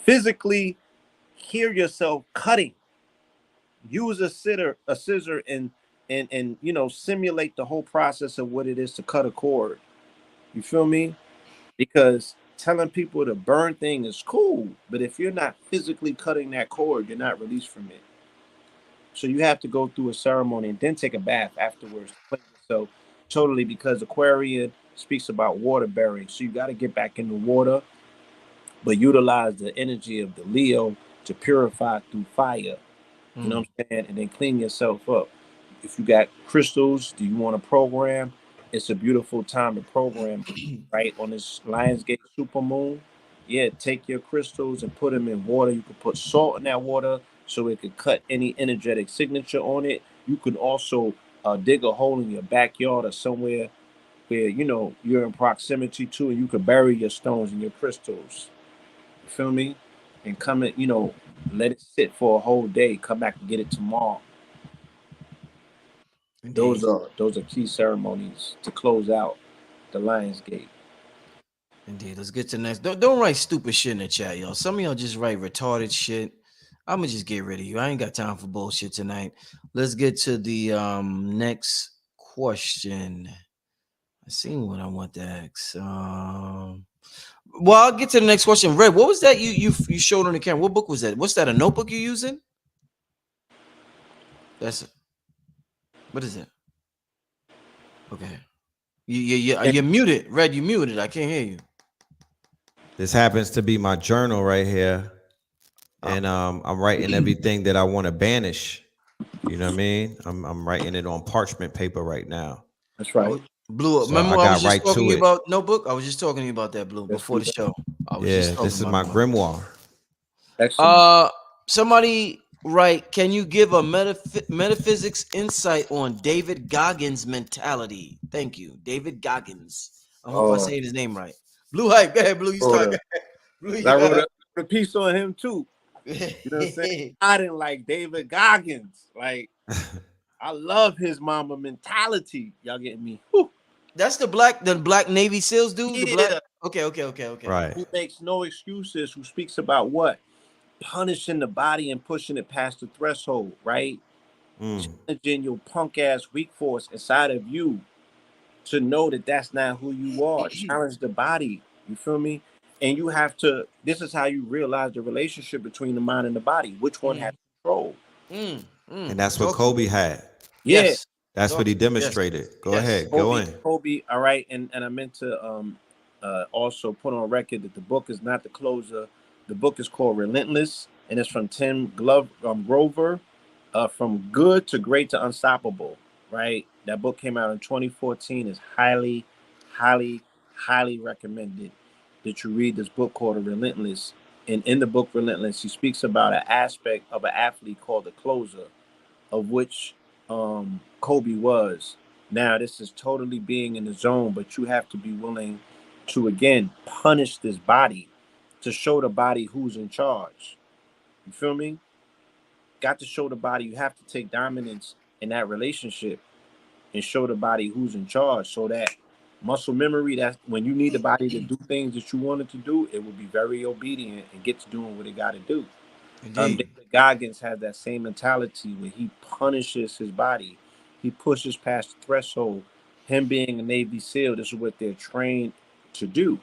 physically hear yourself cutting. Use a scissor and simulate the whole process of what it is to cut a cord. You feel me? Because telling people to burn things is cool, but if you're not physically cutting that cord, you're not released from it. So you have to go through a ceremony and then take a bath afterwards to clean yourself totally because Aquarian speaks about water bearing. So you got to get back in the water, but utilize the energy of the Leo to purify through fire. You know Mm. what I'm saying? And then clean yourself up. If you got crystals, do you want to program? It's a beautiful time to program, right? On this Lionsgate Supermoon. Yeah, take your crystals and put them in water. You could put salt in that water so it could cut any energetic signature on it. You could also dig a hole in your backyard or somewhere where you're in proximity to, and you could bury your stones and your crystals. You feel me? And come in, let it sit for a whole day. Come back and get it tomorrow. Those Indeed. are those are key ceremonies to close out the Lions Gate. Indeed. Let's get to the next. Don't write stupid shit in the chat, y'all. Some of y'all just write retarded shit. I'm gonna just get rid of you. I ain't got time for bullshit tonight. Let's get to the next question. I seen what I want to ask. Well, I'll get to the next question. Red, what was that you showed on the camera? What book was that? What's that? A notebook you're using? That's what is it? Okay. You're muted. Red, you muted. I can't hear you. This happens to be my journal right here, and I'm writing everything that I want to banish. You know what I mean? I'm writing it on parchment paper right now. That's right. Blue. So Remember I I was got just right talking to to you it. about notebook? I was just talking to you about that, Blue, Yes, before we the show. I was Yeah, just this talking is about my that. grimoire. excellent. Somebody write, can you give a metaphysics insight on David Goggins' mentality? Thank you. David Goggins. I hope I Oh, say his name right. Blue hype. Go ahead, Blue. You wrote start. a, Blue, I wrote yeah. a piece on him too. You know what I'm saying? I didn't like David Goggins. Like, I love his mama mentality. Y'all getting me? Whew. That's the black Navy SEALs dude. The black. Yeah. Okay. Right. Who makes no excuses, who speaks about what? Punishing the body and pushing it past the threshold, right? Mm. Challenging your punk ass weak force inside of you to know that that's not who you are. Challenge the body. You feel me? And you have to, this is how you realize the relationship between the mind and the body. Which one has control? And that's what Talk to me. Kobe had. Yeah. Yes. That's what Talk he to me. Yes. demonstrated. Go Yes. ahead, go in. Kobe, all right. And I meant to also put on record that the book is not the closer. The book is called Relentless, and it's from Grover, From Good to Great to Unstoppable, right? That book came out in 2014. Is highly, highly, highly recommended that you read this book called Relentless. And in the book Relentless, he speaks about an aspect of an athlete called the closer, of which Kobe was. Now, this is totally being in the zone, but you have to be willing to, again, punish this body to show the body who's in charge. You feel me? Got to show the body you have to take dominance in that relationship and show the body who's in charge so that muscle memory, that when you need the body to do things that you wanted to do, it will be very obedient and get to doing what it got to do. Indeed. David Goggins has that same mentality where he punishes his body. He pushes past the threshold. Him being a Navy SEAL, this is what they're trained to do,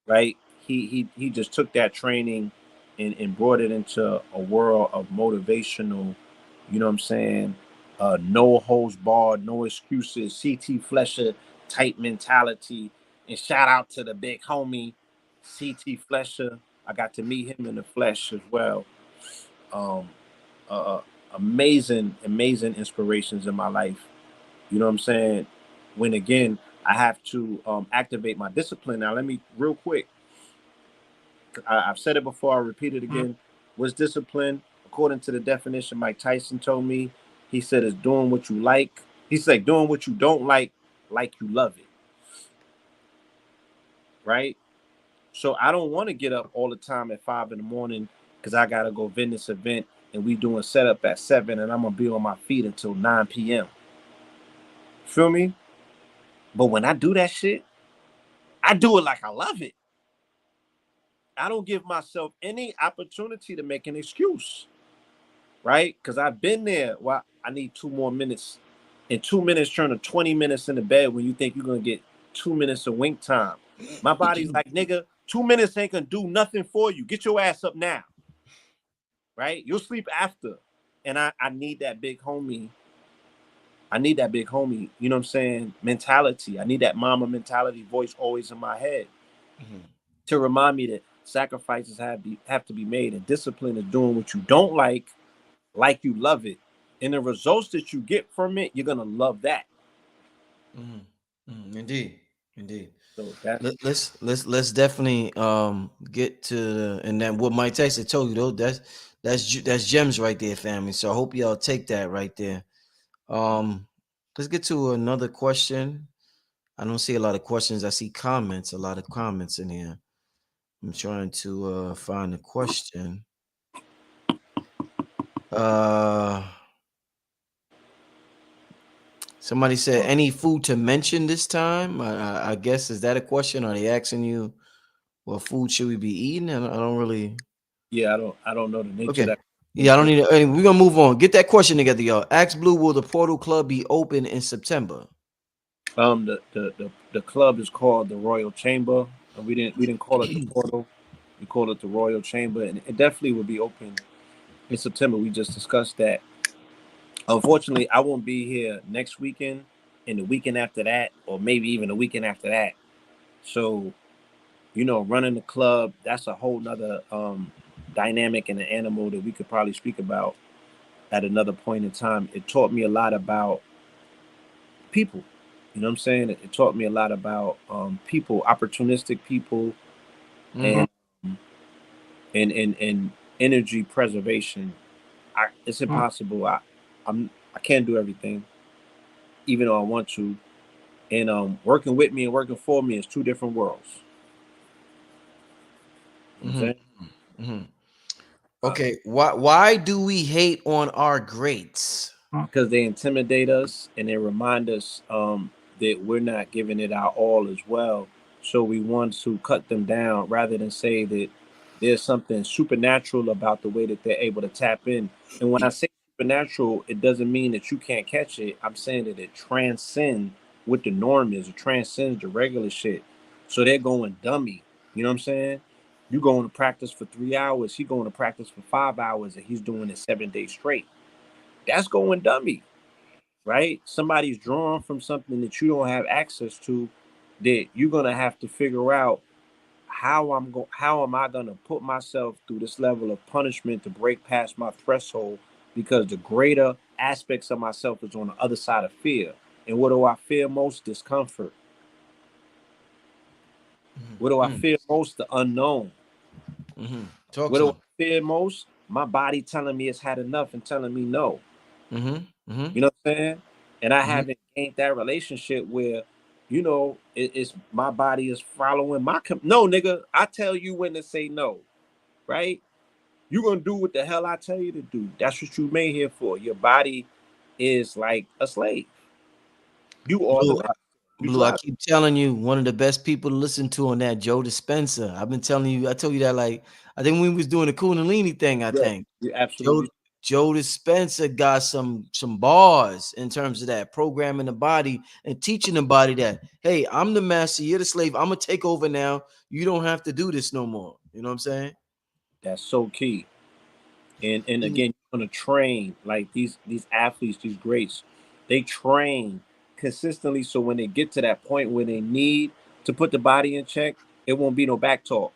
right? He just took that training and brought it into a world of motivational, you know what I'm saying? No holds barred, no excuses, CT Flesher type mentality. And shout out to the big homie, CT Flesher. I got to meet him in the flesh as well. Um, amazing, amazing inspirations in my life. You know what I'm saying? When again, I have to activate my discipline. Now, let me real quick. I've said it before. I'll repeat it again. What's discipline? According to the definition Mike Tyson told me, he said it's doing what you like. He said doing what you don't like you love it. Right? So I don't want to get up all the time at 5 in the morning because I gotta go vend this event and we doing setup at 7 and I'm gonna be on my feet until 9 p.m. Feel me? But when I do that shit, I do it like I love it. I don't give myself any opportunity to make an excuse, right? Because I've been there. Well, I need 2 more minutes. And 2 minutes turn to 20 minutes in the bed when you think you're gonna get 2 minutes of wink time. My body's like, nigga, 2 minutes ain't gonna do nothing for you. Get your ass up now. Right? You'll sleep after. And I need that big homie. I need that big homie, you know what I'm saying? Mentality. I need that mama mentality voice always in my head to remind me that sacrifices have to be made, and discipline is doing what you don't like you love it. And the results that you get from it, you're gonna love that. Indeed. So that's Let's definitely get to and then what Mike Tyson told you though, that's gems right there, family. So I hope y'all take that right there. Let's get to another question. I don't see a lot of questions. I see comments, a lot of comments in here. I'm trying to find a question. Somebody said any food to mention this time. I guess is that a question? Are they asking you what food should we be eating? And I don't really. Yeah, I don't know the nature Okay. of that. Yeah, I don't need it. Hey, we're gonna move on. Get that question together, y'all. Ask Blue, will the Portal Club be open in September? The club is called the Royal Chamber, and we didn't call it the Portal. We called it the Royal Chamber, and it definitely will be open in September. We just discussed that. Unfortunately, I won't be here next weekend, and the weekend after that, or maybe even the weekend after that. So, running the club, that's a whole nother dynamic and an animal that we could probably speak about at another point in time. It taught me a lot about people. You know what I'm saying? It taught me a lot about people, opportunistic people, Mhm. and and energy preservation. It's impossible. I can't do everything, even though I want to. And working with me and working for me is two different worlds. You know what I'm Mhm. saying? Mhm. Uh, Okay. Why do we hate on our greats? because they intimidate us and they remind us that we're not giving it our all as well. So we want to cut them down rather than say that there's something supernatural about the way that they're able to tap in. And when I say supernatural, it doesn't mean that you can't catch it. I'm saying that it transcends what the norm is. It transcends the regular shit. So they're going dummy. You know what I'm saying? You going to practice for 3 hours. He going to practice for 5 hours, and he's doing it 7 days straight. That's going dummy, right? Somebody's drawn from something that you don't have access to, that you're gonna have to figure out how am I gonna put myself through this level of punishment to break past my threshold, because the greater aspects of myself is on the other side of fear. And what do I fear most? Discomfort. What do I Mhm. fear most? The unknown. Talk What to do I him. fear most? My body telling me it's had enough and telling me no. Mhm. Mhm. You know what I'm saying? And I Mhm. haven't gained that relationship where, it's my body is following no, nigga. I tell you when to say no, right? You're gonna do what the hell I tell you to do. That's what you made here for. Your body is like a slave. You are the Blue, master. You Blue, I drive. keep telling you, one of the best people to listen to on that, Joe Dispenza. I've been telling you, I told you that like I think when we was doing the Kundalini thing, I Yeah, think. you're Joe absolutely. Joe Dispenza got some bars in terms of that, programming the body and teaching the body that, hey, I'm the master, you're the slave. I'm gonna take over now. You don't have to do this no more. You know what I'm saying? That's so key. And Mhm. again, you're gonna train like these athletes, these greats. They train consistently, so when they get to that point where they need to put the body in check, it won't be no back talk.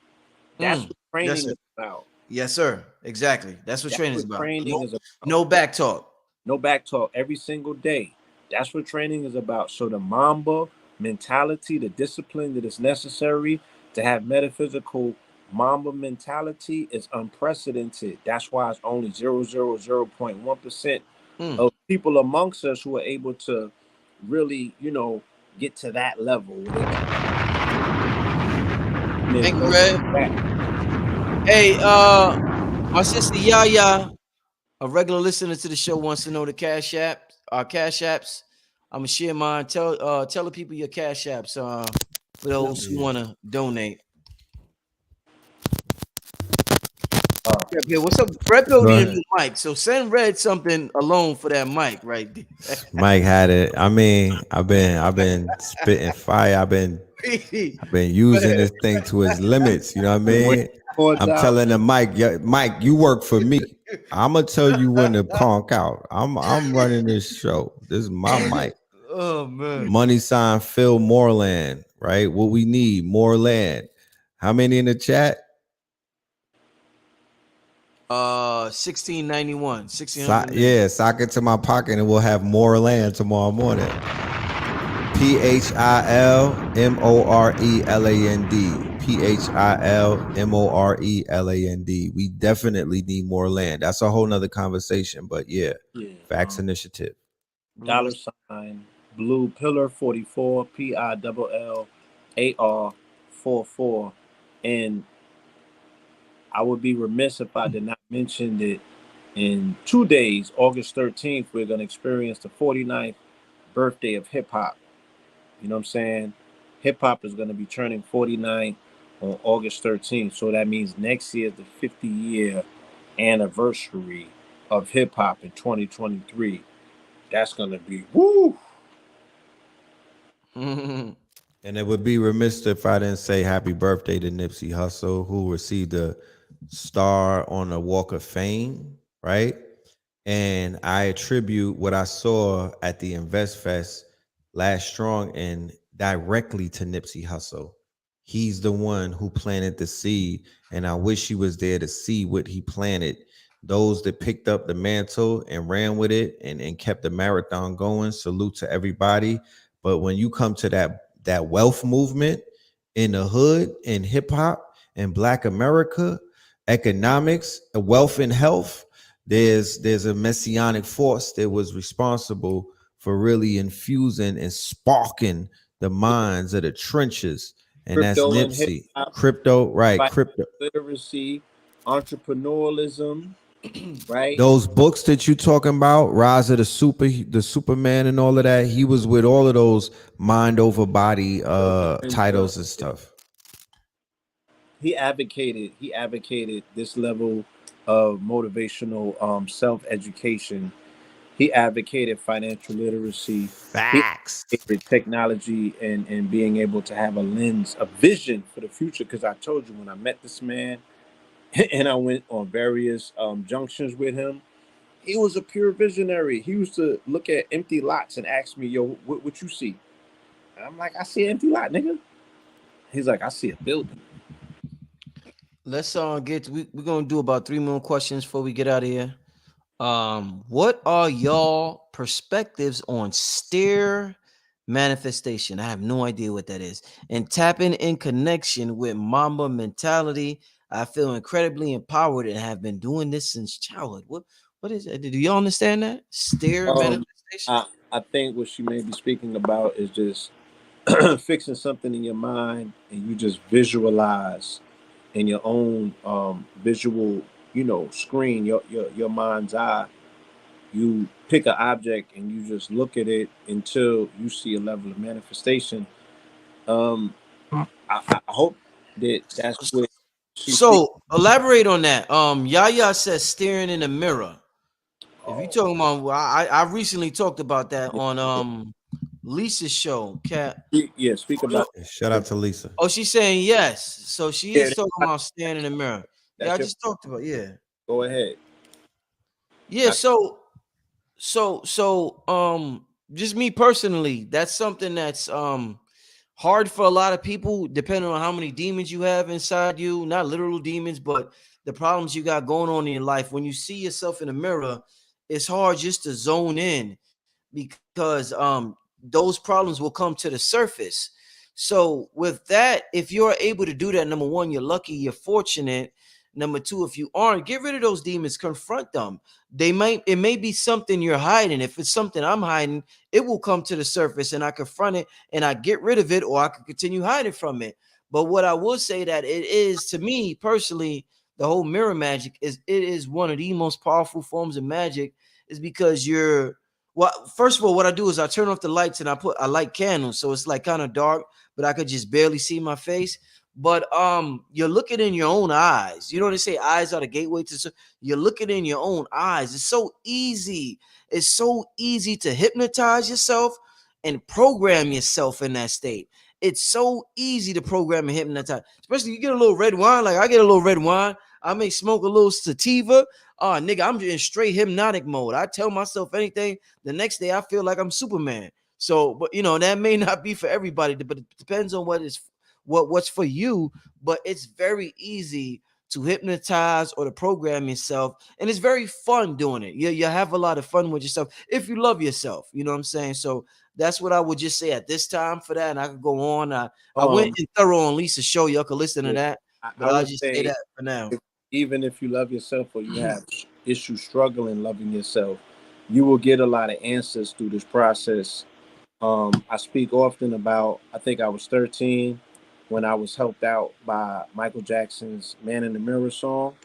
That's what Yes, training sir. is about. Yes, sir. Exactly. That's what That's training is what about. training No, is about. no back talk. No back talk every single day. That's what training is about. So the Mamba mentality, the discipline that is necessary to have metaphysical Mamba mentality is unprecedented. That's why it's only 0.1% Mm. of people amongst us who are able to really, get to that level where they Thank can you, know Red. that. Hey, my sister Yaya, a regular listener to the show, wants to know the cash app, our cash apps. I'm gonna share mine. Tell the people your cash apps, for those who Yeah. wanna donate. Uh, Yeah, what's up? Red Pill Go need a ahead. new mic, so send Red something alone for that mic right there. Mike had it. I mean, I've been spitting fire. I've been Go using ahead. this thing to its limits. You know what I been waiting mean? for I'm out. telling the Mike, yeah, Mike, you work for me. I'm gonna tell you when to conk out. I'm running this show. This is my mic. Oh man. Money sign Phil Moreland, right? What we need, more land. How many in the chat? 1691, 1690. Yeah, sock it to my pocket and we'll have more land tomorrow morning. PHILMORELAND. PHILMORELAND. We definitely need more land. That's a whole nother conversation. But yeah, Yeah. Facts Initiative. Dollar sign blue pillar 44 PILLAR 44. And I would be remiss if I did not mention that in 2 days, August 13th, we're going to experience the 49th birthday of hip hop. You know what I'm saying? Hip hop is going to be turning 49. on August 13th. So that means next year is the 50-year anniversary of hip hop in 2023. That's gonna be woo. And it would be remiss if I didn't say happy birthday to Nipsey Hussle, who received a star on the Walk of Fame, right? And I attribute what I saw at the Invest Fest last strong and directly to Nipsey Hussle. He's the one who planted the seed, and I wish he was there to see what he planted. Those that picked up the mantle and ran with it and kept the marathon going, salute to everybody. But when you come to that wealth movement in the hood, in hip hop, in Black America, economics, wealth and health, there's a messianic force that was responsible for really infusing and sparking the minds of the trenches, and that's Crypto and hip Nipsey. hop, Crypto, right? financial Crypto. literacy, entrepreneurialism, right? Those books that you talking about, Rise of the Superman, and all of that. He was with all of those mind over body And titles and stuff. he advocated this level of motivational self-education. He advocated financial literacy. He Facts. advocated technology and being able to have a lens, a vision for the future. Because I told you when I met this man and I went on various junctions with him, he was a pure visionary. He used to look at empty lots and ask me, "Yo, what you see?" And I'm like, "I see an empty lot, nigga." He's like, "I see a building." Let's we're gonna do about 3 more questions before we get out of here. What are y'all perspectives on steer manifestation? I have no idea what that is. And tapping in connection with Mamba mentality. I feel incredibly empowered and have been doing this since childhood. What is it? Do y'all understand that? Steer Um, manifestation? I think what she may be speaking about is just fixing something in your mind, and you just visualize in your own visual, screen, your mind's eye. You pick an object and you just look at it until you see a level of manifestation. Um, I hope that that's what she's speaking. So elaborate on that. Yaya says staring in the mirror. If you Oh, talking about, well, I recently talked about that on Lisa's show. Cat. yeah, speak about Shout out to Lisa. Oh, she's saying yes. So she yeah. is talking about staring in the mirror. Yeah, That's I your. just talked about, yeah. Go ahead. Yeah, so just me personally, that's something that's hard for a lot of people, depending on how many demons you have inside you. Not literal demons, but the problems you got going on in your life. When you see yourself in the mirror, it's hard just to zone in because those problems will come to the surface. So with that, if you're able to do that, number one, you're lucky, you're fortunate. Number two, if you aren't, get rid of those demons, confront them. It may be something you're hiding. If it's something I'm hiding, it will come to the surface and I confront it and I get rid of it, or I can continue hiding from it. But what I will say that it is, to me personally, the whole mirror magic is one of the most powerful forms of magic, is because well, first of all, what I do is I turn off the lights and I light candles, so it's like kind of dark, but I could just barely see my face. But you're looking in your own eyes. You know what they say, eyes are the gateway to. You're looking in your own eyes. It's so easy. It's so easy to hypnotize yourself and program yourself in that state. It's so easy to program and hypnotize. Especially you get a little red wine. Like I get a little red wine. I may smoke a little sativa. Oh, nigga, I'm in straight hypnotic mode. I tell myself anything. The next day I feel like I'm Superman. So, but that may not be for everybody, but it depends on what's for you. But it's very easy to hypnotize or to program yourself, and it's very fun doing it. You have a lot of fun with yourself if you love yourself. You know what I'm saying? So that's what I would just say at this time for that. And I could go on. I went Um, in thorough on Lisa's show. Y'all could listen to that, but I I'll would just say say, that for now. even if you love yourself or you have issues struggling loving yourself, you will get a lot of answers through this process. I speak often about, I think I was 13 when I was helped out by Michael Jackson's Man in the Mirror song.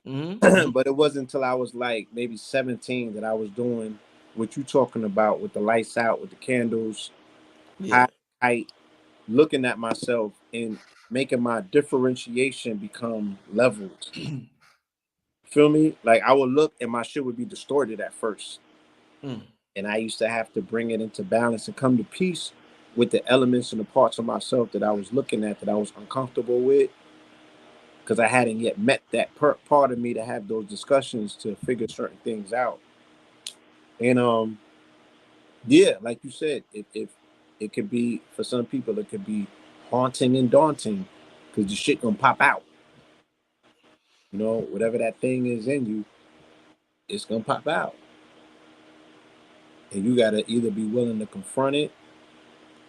Mm-hmm. But it wasn't until I was like maybe 17 that I was doing what you talking about with the lights out, with the candles, Yeah. high height, looking at myself and making my differentiation become leveled. Feel me? Like I would look and my shit would be distorted at first. And I used to have to bring it into balance and come to peace with the elements and the parts of myself that I was looking at that I was uncomfortable with, because I hadn't yet met that part of me to have those discussions to figure certain things out. And yeah, like you said, if it could be, for some people it could be haunting and daunting because the shit gonna pop out. You know, whatever that thing is in you, it's gonna pop out. And you gotta either be willing to confront it,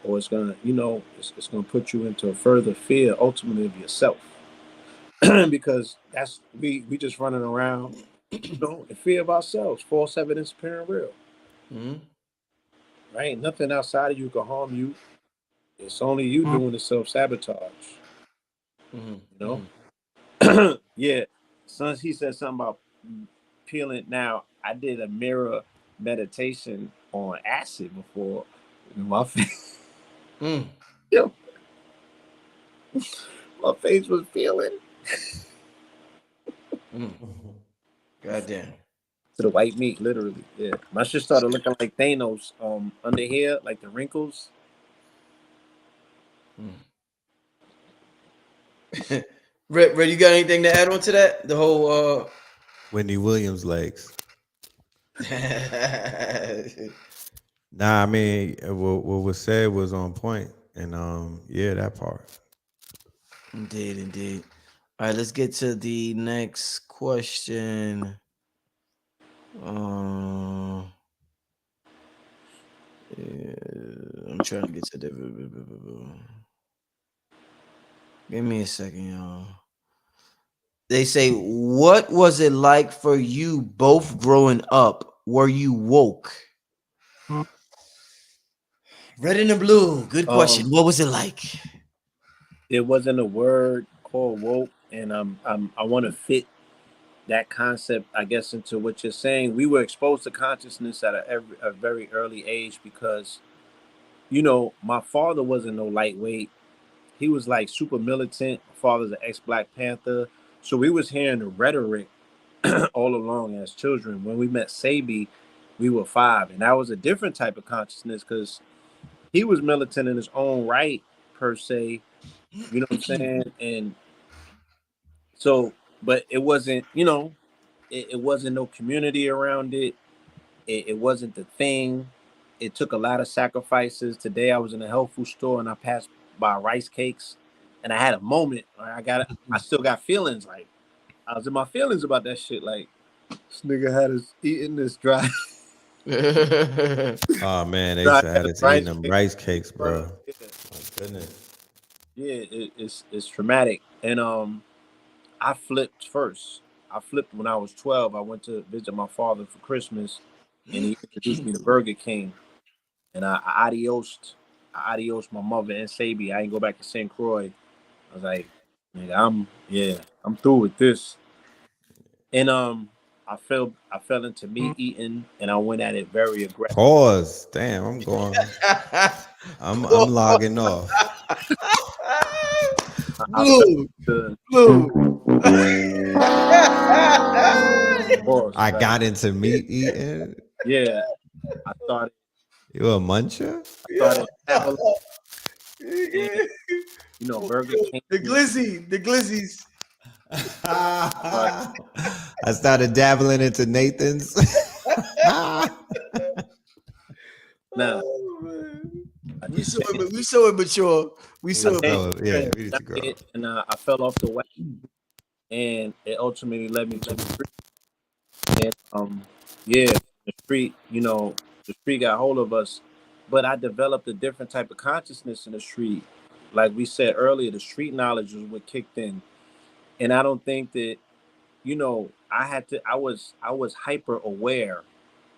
or it's gonna, you know, it's gonna put you into a further fear, ultimately, of yourself. Because that's we just running around, you know, in fear of ourselves, false evidence appearing real. Right? Nothing outside of you can harm you. It's only you doing the self-sabotage. You know? Yeah. Since he said something about peeling. Now, I did a mirror meditation on acid before. My face, yo, my face was peeling. Goddamn. To the white meat, literally. Yeah. My shit started looking like Thanos under here, like the wrinkles. Red, you got anything to add on to that? The whole Wendy Williams legs. Nah, I mean, what was said was on point, and yeah, that part. Indeed. All right, let's get to the next question. I'm trying to get to the. Give me a second, y'all. They say, what was it like for you both growing up? Were you woke? Red and the blue. Good question. What was it like? There wasn't a word called woke, and I want to fit that concept, I guess, into what you're saying. We were exposed to consciousness at a very early age because, you know, my father wasn't no lightweight. He was like super militant. My father's an ex-Black Panther. So we was hearing the rhetoric all along as children. When we met Sabi, we were 5. And that was a different type of consciousness because he was militant in his own right, per se. You know what I'm saying? And so, but it wasn't, you know, it wasn't no community around it. It wasn't the thing. It took a lot of sacrifices. Today I was in a health food store and I passed by rice cakes, and I had a moment. I still got feelings. Like I was in my feelings about that shit. Like this nigga had us eating this dry. Oh man, they dry used to have us eating rice them cake. rice cakes, bro. Yeah, My goodness. yeah, it's traumatic. And I flipped first. I flipped when I was 12. I went to visit my father for Christmas, and he introduced me to Burger King. And I adiosed my mother and Sabi. I ain't go back to St. Croix. I was like, nigga, I'm through with this. And I fell into meat eating, and I went at it very aggressive. Pause. Damn, I'm going. I'm logging off. I fell Blue. into pause, I like, got into meat eating. yeah. I started You a muncher? dabbling in, you know, Burger King. The glizzies. I started dabbling into Nathan's. Now, I We did so change. we so immature. We so Yeah, we need to grow. And I fell off the wagon, and it ultimately led me to the street. And yeah, the street, you know, the street got hold of us, but I developed a different type of consciousness in the street. Like we said earlier, the street knowledge was what kicked in, and I don't think that, you know, I was hyper aware,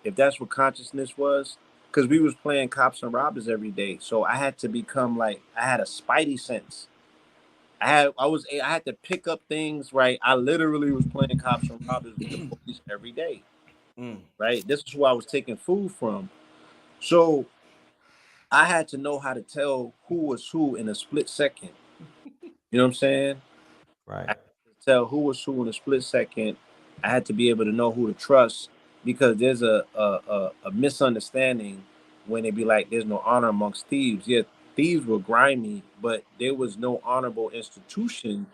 if that's what consciousness was, because we was playing cops and robbers every day. So I had to become like, I had a spidey sense. I had to pick up things, right? I literally was playing cops and robbers with the police every day, right? This is who I was taking food from. So I had to know how to tell who was who in a split second. You know what I'm saying? I Right. had to tell who was who in a split second. I had to be able to know who to trust because there's a misunderstanding when they be like, there's no honor amongst thieves. Yeah, thieves were grimy, but there was no honorable institution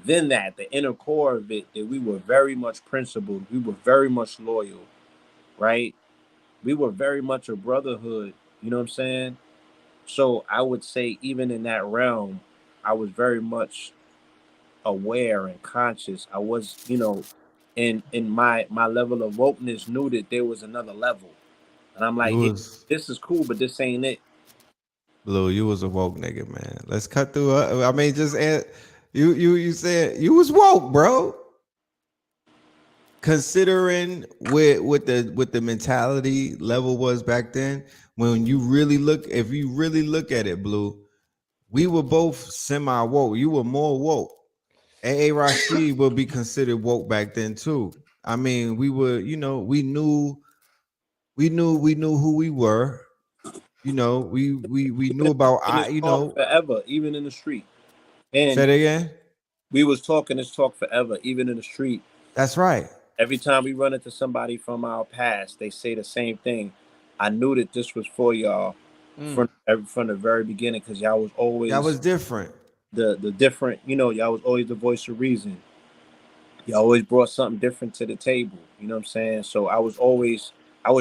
than that. The inner core of it, that we were very much principled. We were very much loyal, right? We were very much a brotherhood. You know what I'm saying? So I would say, even in that realm, I was very much aware and conscious. I was, in my level of wokeness knew that there was another level, and I'm You like, yeah, was this is cool, but this ain't it. Blue. You was a woke nigga, man. Let's cut through. I mean, just you said you was woke, bro. Considering what the mentality level was back then, when you really look, if you really look at it, Blue, we were both semi woke. You were more woke. A Rashid would be considered woke back then too. I mean, we were, we knew who we were. We knew about And it's talk forever, even in the street. say And it again. we was talking this talk forever, even in the street. That's right. Every time we run into somebody from our past, they say the same thing. I knew that this was for y'all Mm. from the very beginning, because y'all was That always was different. the different. Y'all was always the voice of reason. You always brought something different to the table. You know what I'm saying? So I was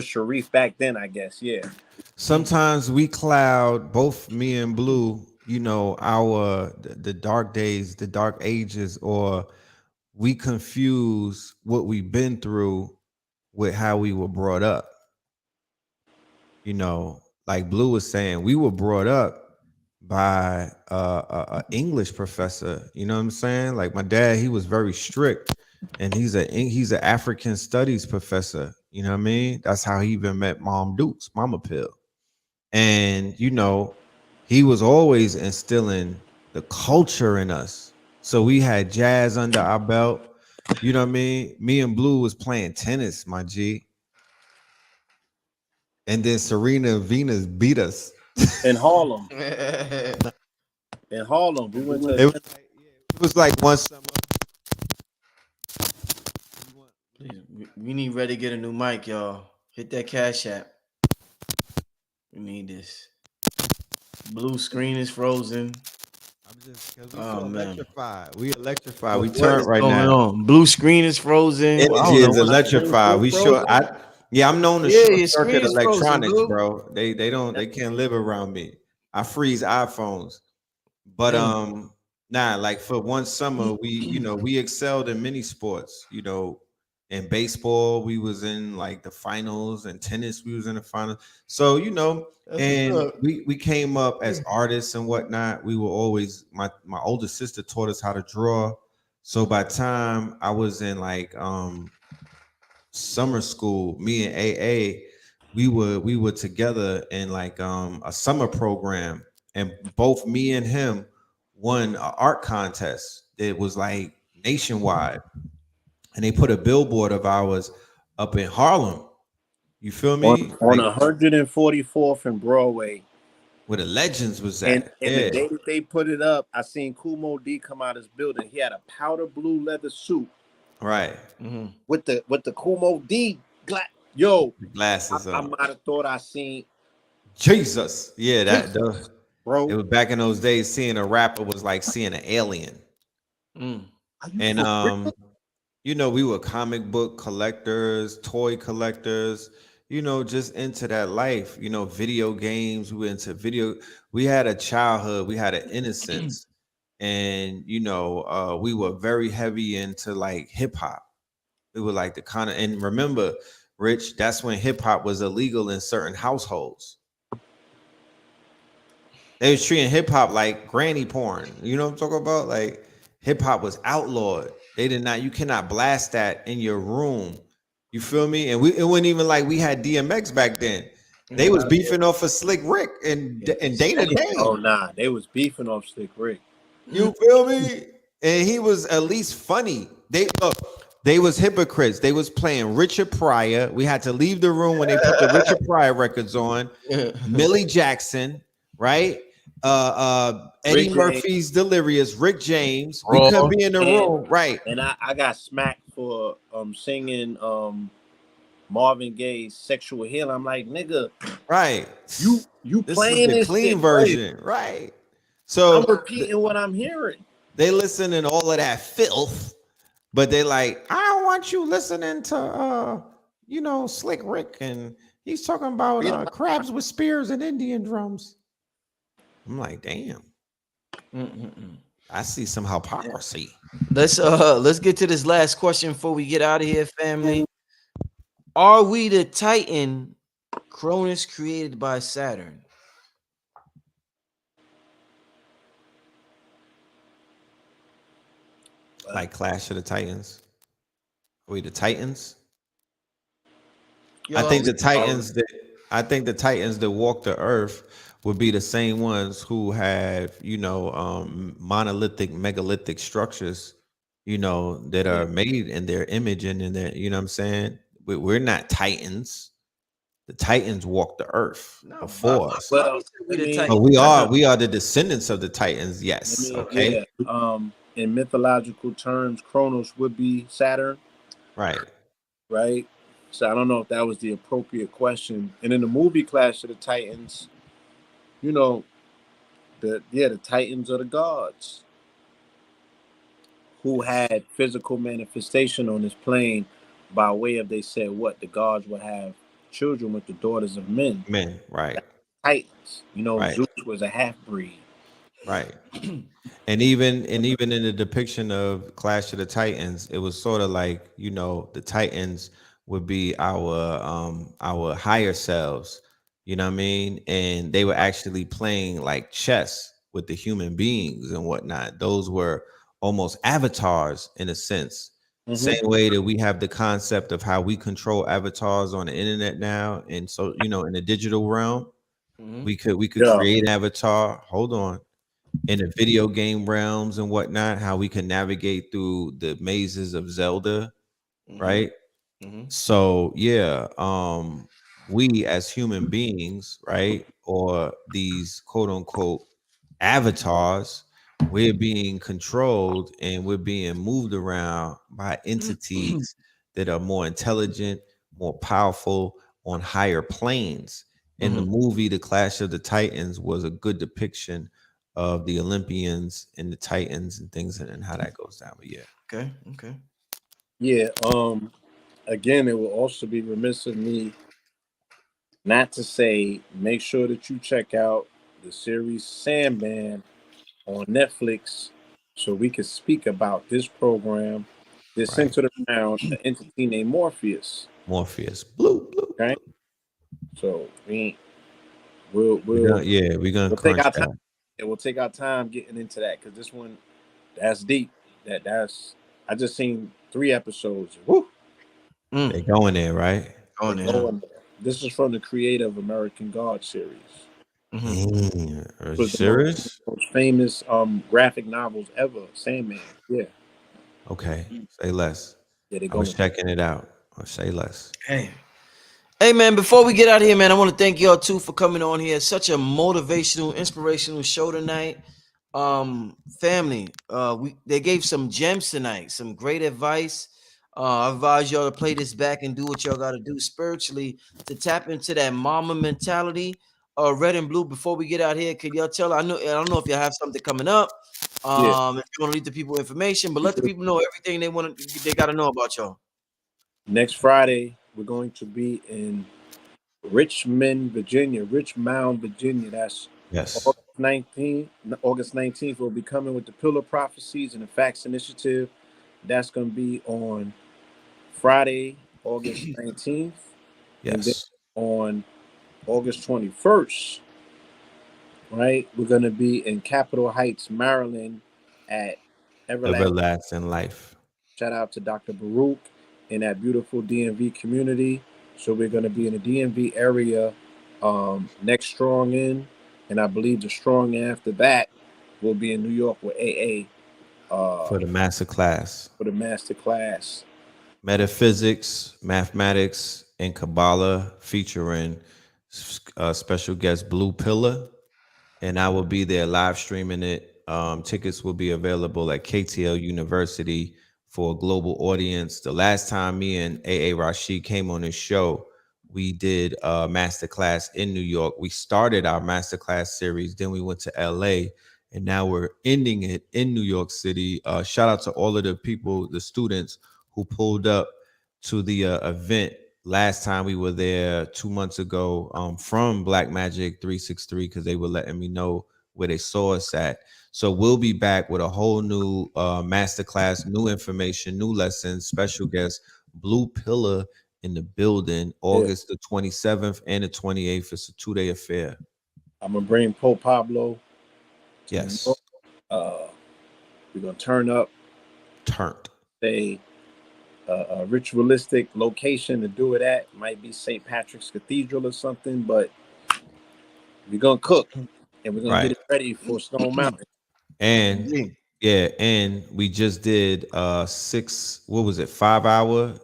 Sharif back then, I guess. Yeah. Sometimes we cloud, both me and Blue, the dark days, the dark ages, or we confuse what we've been through with how we were brought up. Like Blue was saying, we were brought up by a English professor. You know what I'm saying? Like my dad, he was very strict, and he's an African studies professor. You know what I mean? That's how he even met Mom Dukes, Mama Pill. And he was always instilling the culture in us. So we had jazz under our belt. You know what I mean? Me and Blue was playing tennis, my G. And then Serena and Venus beat us. In Harlem. we In Harlem. We went to a It was like one summer. need ready to get a new mic, y'all. Hit that cash app. We need this. Blue screen is frozen. I'm just because we Oh so man. electrified. We electrified. We What turned is right going now. on? Blue screen is frozen. Well, I Energy don't know is what's electrified. We sure. Yeah, I'm known to Yeah, short your screen circuit is frozen, electronics, Blue. bro. They can't live around me. I freeze iPhones. But Mm. like for one summer, we excelled in many sports. In baseball, we was in like the finals, and tennis, we was in the finals. So That's what's and up. we came up as artists and whatnot. We were always my older sister taught us how to draw. So by the time I was in like summer school, me and AA, we were together in like a summer program, and both me and him won an art contest. It was like nationwide, and they put a billboard of ours up in Harlem. You feel me? on Like 144th and Broadway. where the legends was And at. the Yeah, day that they put it up, I seen Kumo D come out of his building. He had a powder blue leather suit right. Mm-hmm. with the Kumo D Yo, The glasses I on. might have thought I seen Jesus. Yeah, Jesus, it bro. was back in those days. Seeing a rapper was like seeing an alien. Mm. Are you And for real? we were comic book collectors, toy collectors, just into that life, video games. We were into video. We had a childhood, we had an innocence. And, we were very heavy into like hip hop. We were like the kind of, and remember, Rich, that's when hip hop was illegal in certain households. They was treating hip hop like granny porn. You know what I'm talking about? Like hip hop was outlawed. They did not. You cannot blast that in your room. You feel me? And it wasn't even like we had DMX back then. They was beefing off of Slick Rick and Dana Oh Dane. nah, they was beefing off Slick Rick. You feel me? And he was at least funny. They was hypocrites. They was playing Richard Pryor. We had to leave the room when they put the Richard Pryor records on. Millie Jackson, right? Eddie Rick James, Murphy's Delirious, Rick James. We Raw. couldn't be in the and room, right? I got smacked for singing Marvin Gaye's "Sexual Healing." I'm like, nigga, Right. you This is playing the this clean shit crazy. version, right? I'm So repeating what I'm hearing. they listen in all of that filth, but they like, I don't want you listening to Slick Rick, and he's talking about You know, crabs with spears and Indian drums. I'm like, damn, Mm-mm-mm. I see some hypocrisy. Let's get to this last question before we get out of here, family. Are we the Titan Cronus created by Saturn? Like Clash of the Titans. Are we the Titans? Yo, I think the um, Titans that walk the earth would be the same ones who have, monolithic, megalithic structures, that are made in their image and in their, you know what I'm saying? We're not Titans. The Titans walk the earth no, before us. well, Bobby said we let the me But Titan. we are the descendants of the Titans, let yes. me Okay. yeah. In mythological terms, Kronos would be Saturn, Right. right? So I don't know if that was the appropriate question. And in the movie Clash of the Titans, you know, the Titans are the gods who had physical manifestation on this plane by way of, they said, what the gods would have children with the daughters of men. Men, right. Titans. Right. Zeus was a half breed. Right. And even in the depiction of Clash of the Titans, it was sort of like, the Titans would be our higher selves, you know what I mean? And they were actually playing like chess with the human beings and whatnot. Those were almost avatars in a sense. Same Mm-hmm. way that we have the concept of how we control avatars on the internet now. And so, in the digital realm, Mhm. we could Yeah. create an avatar. Hold on, in the video game realms and whatnot, how we can navigate through the mazes of Zelda, Mhm. right? Mhm. So yeah, we as human beings, right, or these quote unquote avatars, we're being controlled and we're being moved around by entities that are more intelligent, more powerful, on higher planes. In the Mhm. movie The Clash of the Titans was a good depiction of the Olympians and the Titans and things and how that goes down. But yeah. Okay. Okay. Yeah. Again, it will also be remiss of me not to say, make sure that you check out the series Sandman on Netflix so we can speak about this program that's Right. centered around an entity named Morpheus. Morpheus. Blue, blue, Okay. blue. So we'll We're we'll gonna, yeah, we're gonna we'll take crunch our time that. and we'll take our time getting into that because this one that's deep. That's I just seen 3 episodes. Woo, Mm. They going there, right? Oh they yeah. going there. This is from the creator of American God series. Mhm. Damn. Are It you was the most, serious? most famous graphic novels ever. Sandman. Yeah, Okay. Say less. yeah, they I was going. checking it out. Or say less. Hey. Hey man, before we get out of here, man, I want to thank y'all too for coming on here. Such a motivational, inspirational show tonight. Family, they gave some gems tonight, some great advice. I advise y'all to play this back and do what y'all got to do spiritually to tap into that mama mentality. Red and blue. Before we get out here, could y'all tell? I don't know if y'all have something coming up. Yeah. If you want to leave the people information, but let the people know everything they got to know about y'all. Next Friday, we're going to be in Richmond, Virginia, Richmond, Virginia. That's Yes. August 19th. August 19th, we'll be coming with the Pillar Prophecies and the Facts Initiative. That's going to be on Friday, August 19th. And then Yes. on August 21st, right, we're going to be in Capitol Heights, Maryland at Everlasting. Everlasting life. Shout out to Dr. Baruch in that beautiful DMV community. So we're going to be in the DMV area next strong in, and I believe the strong after that will be in New York with AA For the master class. for the master class. Metaphysics, mathematics, and Kabbalah featuring special guest Blue Pillar and I will be there live streaming it. Tickets will be available at KTL University for a global audience. The last time me and Rashid came on this show, we did a masterclass in New York. We started our masterclass series, then we went to LA, and now we're ending it in New York City. Shout out to all of the people, the students who pulled up to the event last time we were there 2 months ago, from Black Magic 363, because they were letting me know where they saw us at. So we'll be back with a whole new masterclass, new information, new lessons, special guests, Blue Pillar in the building, Yeah. August the 27th and the 28th. It's a 2-day affair. I'm gonna bring Pope Pablo to New York. Yes, We're gonna turn up turned. a ritualistic location to do it at. Might be St. Patrick's Cathedral or something, but we're gonna cook and we're gonna Right. get it ready for Stone Mountain. And Indeed. yeah, and we just did 5-hour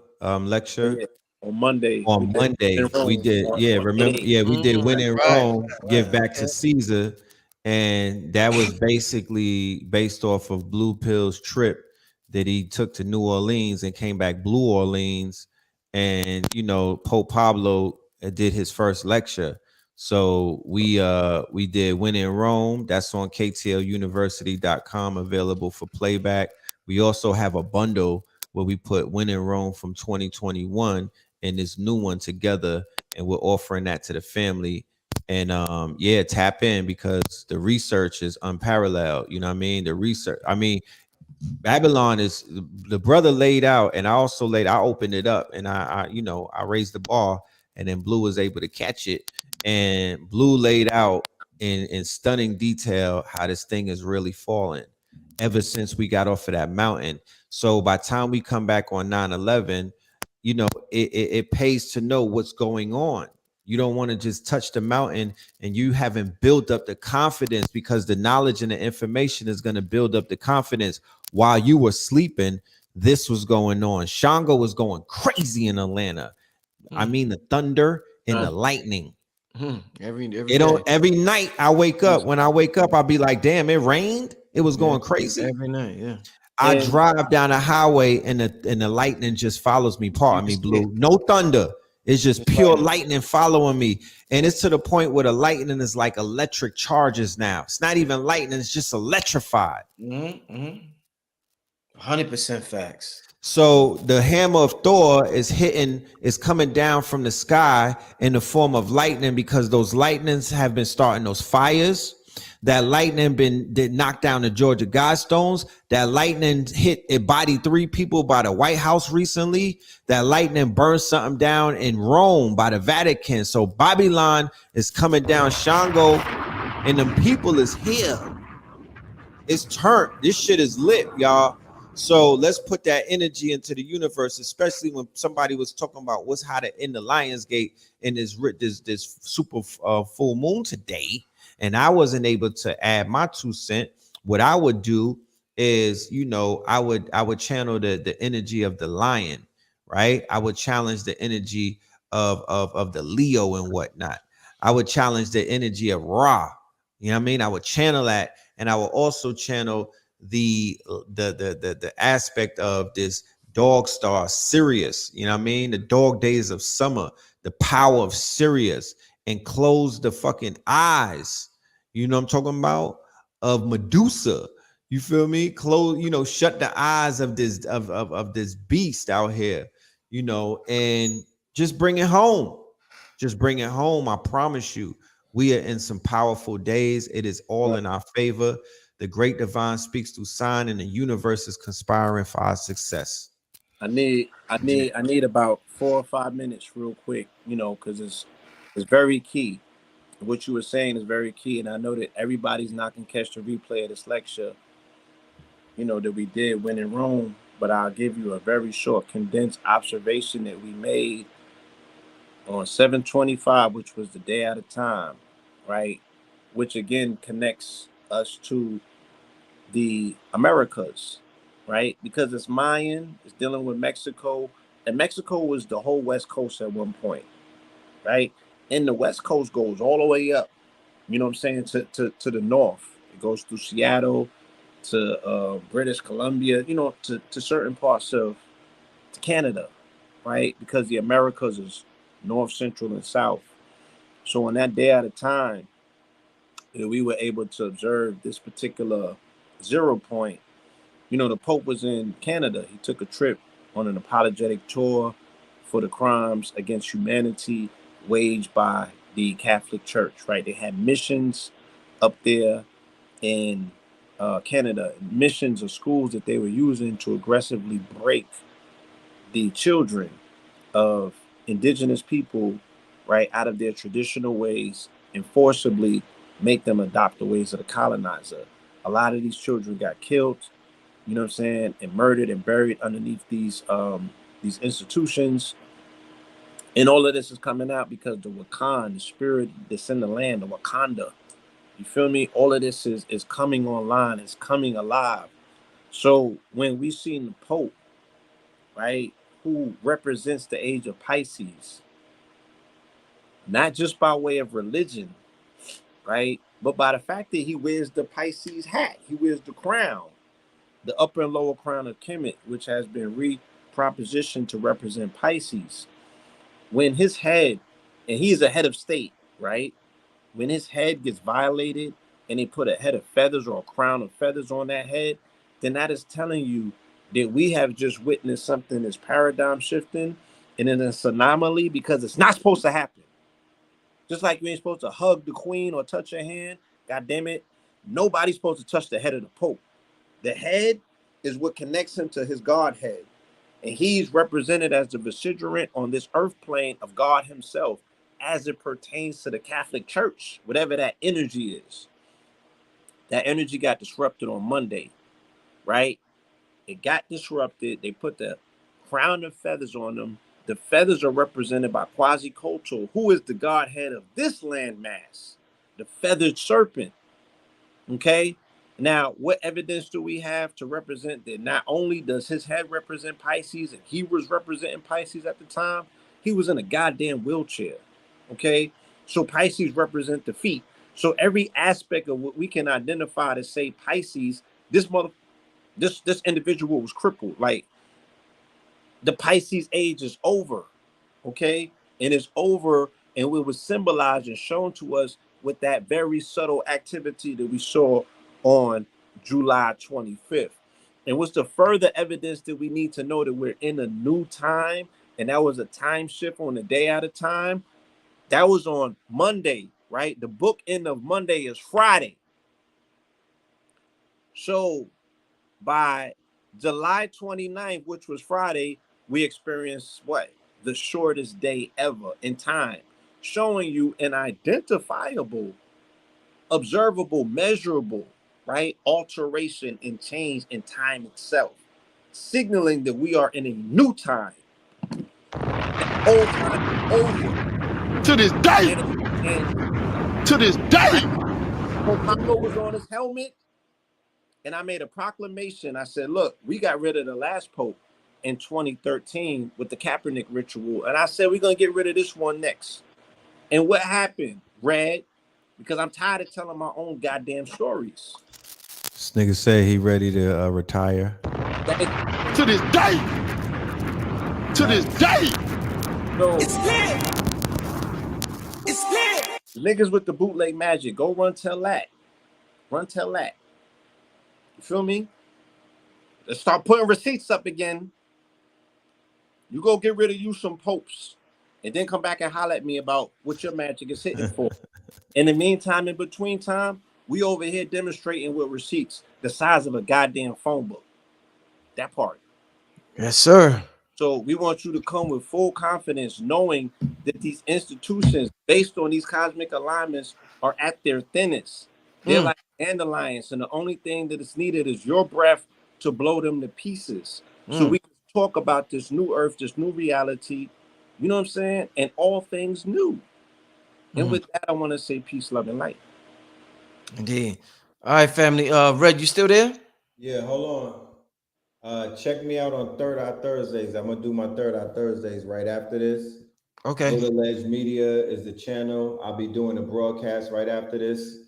lecture. Yeah. On Monday, we On did Monday, in we Rome did, on remember, 8. we did Win in Right. Rome, Give Back Okay. to Caesar. And that was basically based off of Blue Pill's trip that he took to New Orleans and came back Blue Orleans. And, Pope Pablo did his first lecture. So we did Win in Rome. That's on KTLUniversity.com, available for playback. We also have a bundle where we put Win in Rome from 2021 and this new one together, and we're offering that to the family. And tap in, because the research is unparalleled. You know what I mean? The research, Babylon is, the brother laid out, and I opened it up, and I raised the bar, and then Blue was able to catch it, and Blue laid out in stunning detail how this thing is really falling ever since we got off of that mountain. So by the time we come back on 9/11, it pays to know what's going on. You don't want to just touch the mountain and you haven't built up the confidence, because the knowledge and the information is going to build up the confidence. While you were sleeping, this was going on. Shango was going crazy in Atlanta. I mean, the thunder and the lightning. Every It day. don't, every night I wake up. When I wake up, I'll be like, damn, it rained. It was going crazy. Every night, yeah. I And drive down the highway and the lightning just follows me. Pardon me, Blue. No thunder. It's just pure lightning following me. And it's to the point where the lightning is like electric charges now. It's not even lightning, it's just electrified. 100% facts. So the hammer of Thor is coming down from the sky in the form of lightning, because those lightnings have been starting those fires. That lightning did knock down the Georgia Guidestones. That lightning it bodied 3 people by the White House recently. That lightning burned something down in Rome by the Vatican. So Babylon is coming down. Shango and them people is here. It's turned. This shit is lit, y'all. So let's put that energy into the universe, especially when somebody was talking about what's how to end the Lion's Gate in this super full moon today. And I wasn't able to add my 2 cents. What I would do is, I would channel the energy of the lion, right? I would challenge the energy of the Leo and whatnot. I would challenge the energy of Ra. You know what I mean? I would channel that, and I will also channel the aspect of this dog star Sirius. You know what I mean? The dog days of summer, the power of Sirius, and close the fucking eyes. You know what I'm talking about? Of Medusa. You feel me? Close, shut the eyes of this of this beast out here, and just bring it home. Just bring it home. I promise you, we are in some powerful days. It is all in our favor. The great divine speaks through sign, and the universe is conspiring for our success. I need about 4 or 5 minutes real quick, because it's very key. What you were saying is very key, and I know that everybody's not gonna catch the replay of this lecture, that we did When in Rome, but I'll give you a very short, condensed observation that we made on 7/25, which was the day at a time, right? Which again connects us to the Americas, right? Because it's Mayan, it's dealing with Mexico, and Mexico was the whole West Coast at one point, right? And the West Coast goes all the way up You know what I'm saying? To the north. It goes through Seattle to British Columbia, you know, to certain parts of Canada, right? Because the Americas is north, central, and south. So on that day at a time, we were able to observe this particular 0 point. You know, the Pope was in Canada. He took a trip on an apologetic tour for the crimes against humanity waged by the Catholic Church, right? They had missions up there in Canada, missions or schools that they were using to aggressively break the children of indigenous people, right, out of their traditional ways and forcibly make them adopt the ways of the colonizer. A lot of these children got killed, you know what I'm saying, and murdered and buried underneath these institutions. And all of this is coming out because the Wakan, the spirit that's in the land, the Wakanda, you feel me? All of this is coming online, it's coming alive. So when we seen the Pope, right, who represents the age of Pisces, not just by way of religion, right, but by the fact that he wears the Pisces hat, he wears the crown, the upper and lower crown of Kemet, which has been repropositioned to represent Pisces. When his head, and he is a head of state, right? When his head gets violated and they put a head of feathers or a crown of feathers on that head, then that is telling you that we have just witnessed something that's paradigm shifting and it's an anomaly because it's not supposed to happen. Just like you ain't supposed to hug the queen or touch her hand, God damn it, nobody's supposed to touch the head of the Pope. The head is what connects him to his Godhead. And he's represented as the vicegerent on this earth plane of God himself as it pertains to the Catholic Church, whatever that energy is. That energy got disrupted on Monday, right? It got disrupted. They put the crown of feathers on them. The feathers are represented by Quasicoto, who is the Godhead of this landmass, the feathered serpent. Okay. Now, what evidence do we have to represent that not only does his head represent Pisces and he was representing Pisces at the time, he was in a goddamn wheelchair. Okay. So Pisces represent the feet. So every aspect of what we can identify to say Pisces, this individual was crippled. Like the Pisces age is over. Okay. And it's over. And it was symbolized and shown to us with that very subtle activity that we saw on July 25th. And what's the further evidence that we need to know that we're in a new time? And that was a time shift on the day at a time. That was on Monday, right? The book end of Monday is Friday. So by July 29th, which was Friday, we experienced what? The shortest day ever in time, showing you an identifiable, observable, measurable, right, alteration and change in time itself, signaling that we are in a new time. Old time over. To this day. To this day. Pope Pablo was on his helmet, and I made a proclamation. I said, look, we got rid of the last Pope in 2013 with the Kaepernick ritual. And I said, we're going to get rid of this one next. And what happened? Red, because I'm tired of telling my own goddamn stories. This nigga say he ready to retire. To this day. To this day. So, it's lit. It's lit. The niggas with the bootleg magic, go run tell that. Run tell that. You feel me? Let's start putting receipts up again. You go get rid of you some popes and then come back and holler at me about what your magic is hitting for. In the meantime, in between time, we over here demonstrating with receipts the size of a goddamn phone book. That part. Yes, sir. So we want you to come with full confidence, knowing that these institutions, based on these cosmic alignments, are at their thinnest. They're like dandelions, and the only thing that is needed is your breath to blow them to pieces. So we can talk about this new earth, this new reality, you know what I'm saying? And all things new. And with that, I want to say peace, love, and light. Indeed. All right, family. Red, you still there? Yeah, hold on. Check me out on Third Eye Thursdays. I'm gonna do my Third Eye Thursdays right after this. Okay. Know the Ledge Media is the channel. I'll be doing a broadcast right after this.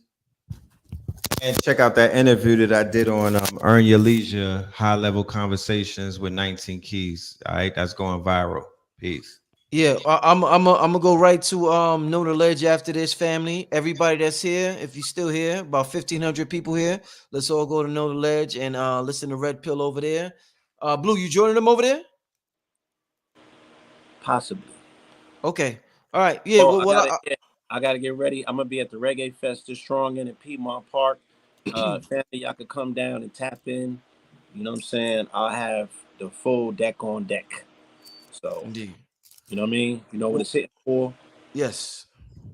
And check out that interview that I did on Earn Your Leisure, high level conversations with 19 keys. All right, that's going viral. Peace. Yeah, I'm gonna go right to Know the Ledge after this, family. Everybody that's here, if you're still here, about 1,500 people here. Let's all go to Know the Ledge and listen to Red Pill over there. Blue, you joining them over there? Possibly. Okay. All right. Yeah. Well, Well, I gotta get ready. I'm gonna be at the Reggae Fest this strong in at Piedmont Park. Family, y'all could come down and tap in. You know what I'm saying? I'll have the full deck on deck. So, indeed. you know what I mean? You know what it's hitting for? Yes.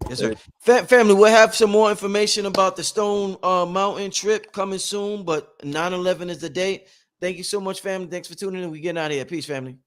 Yes, sir. Family, we'll have some more information about the Stone Mountain trip coming soon, but 9/11 is the date. Thank you so much, family. Thanks for tuning in. We getting out of here. Peace, family.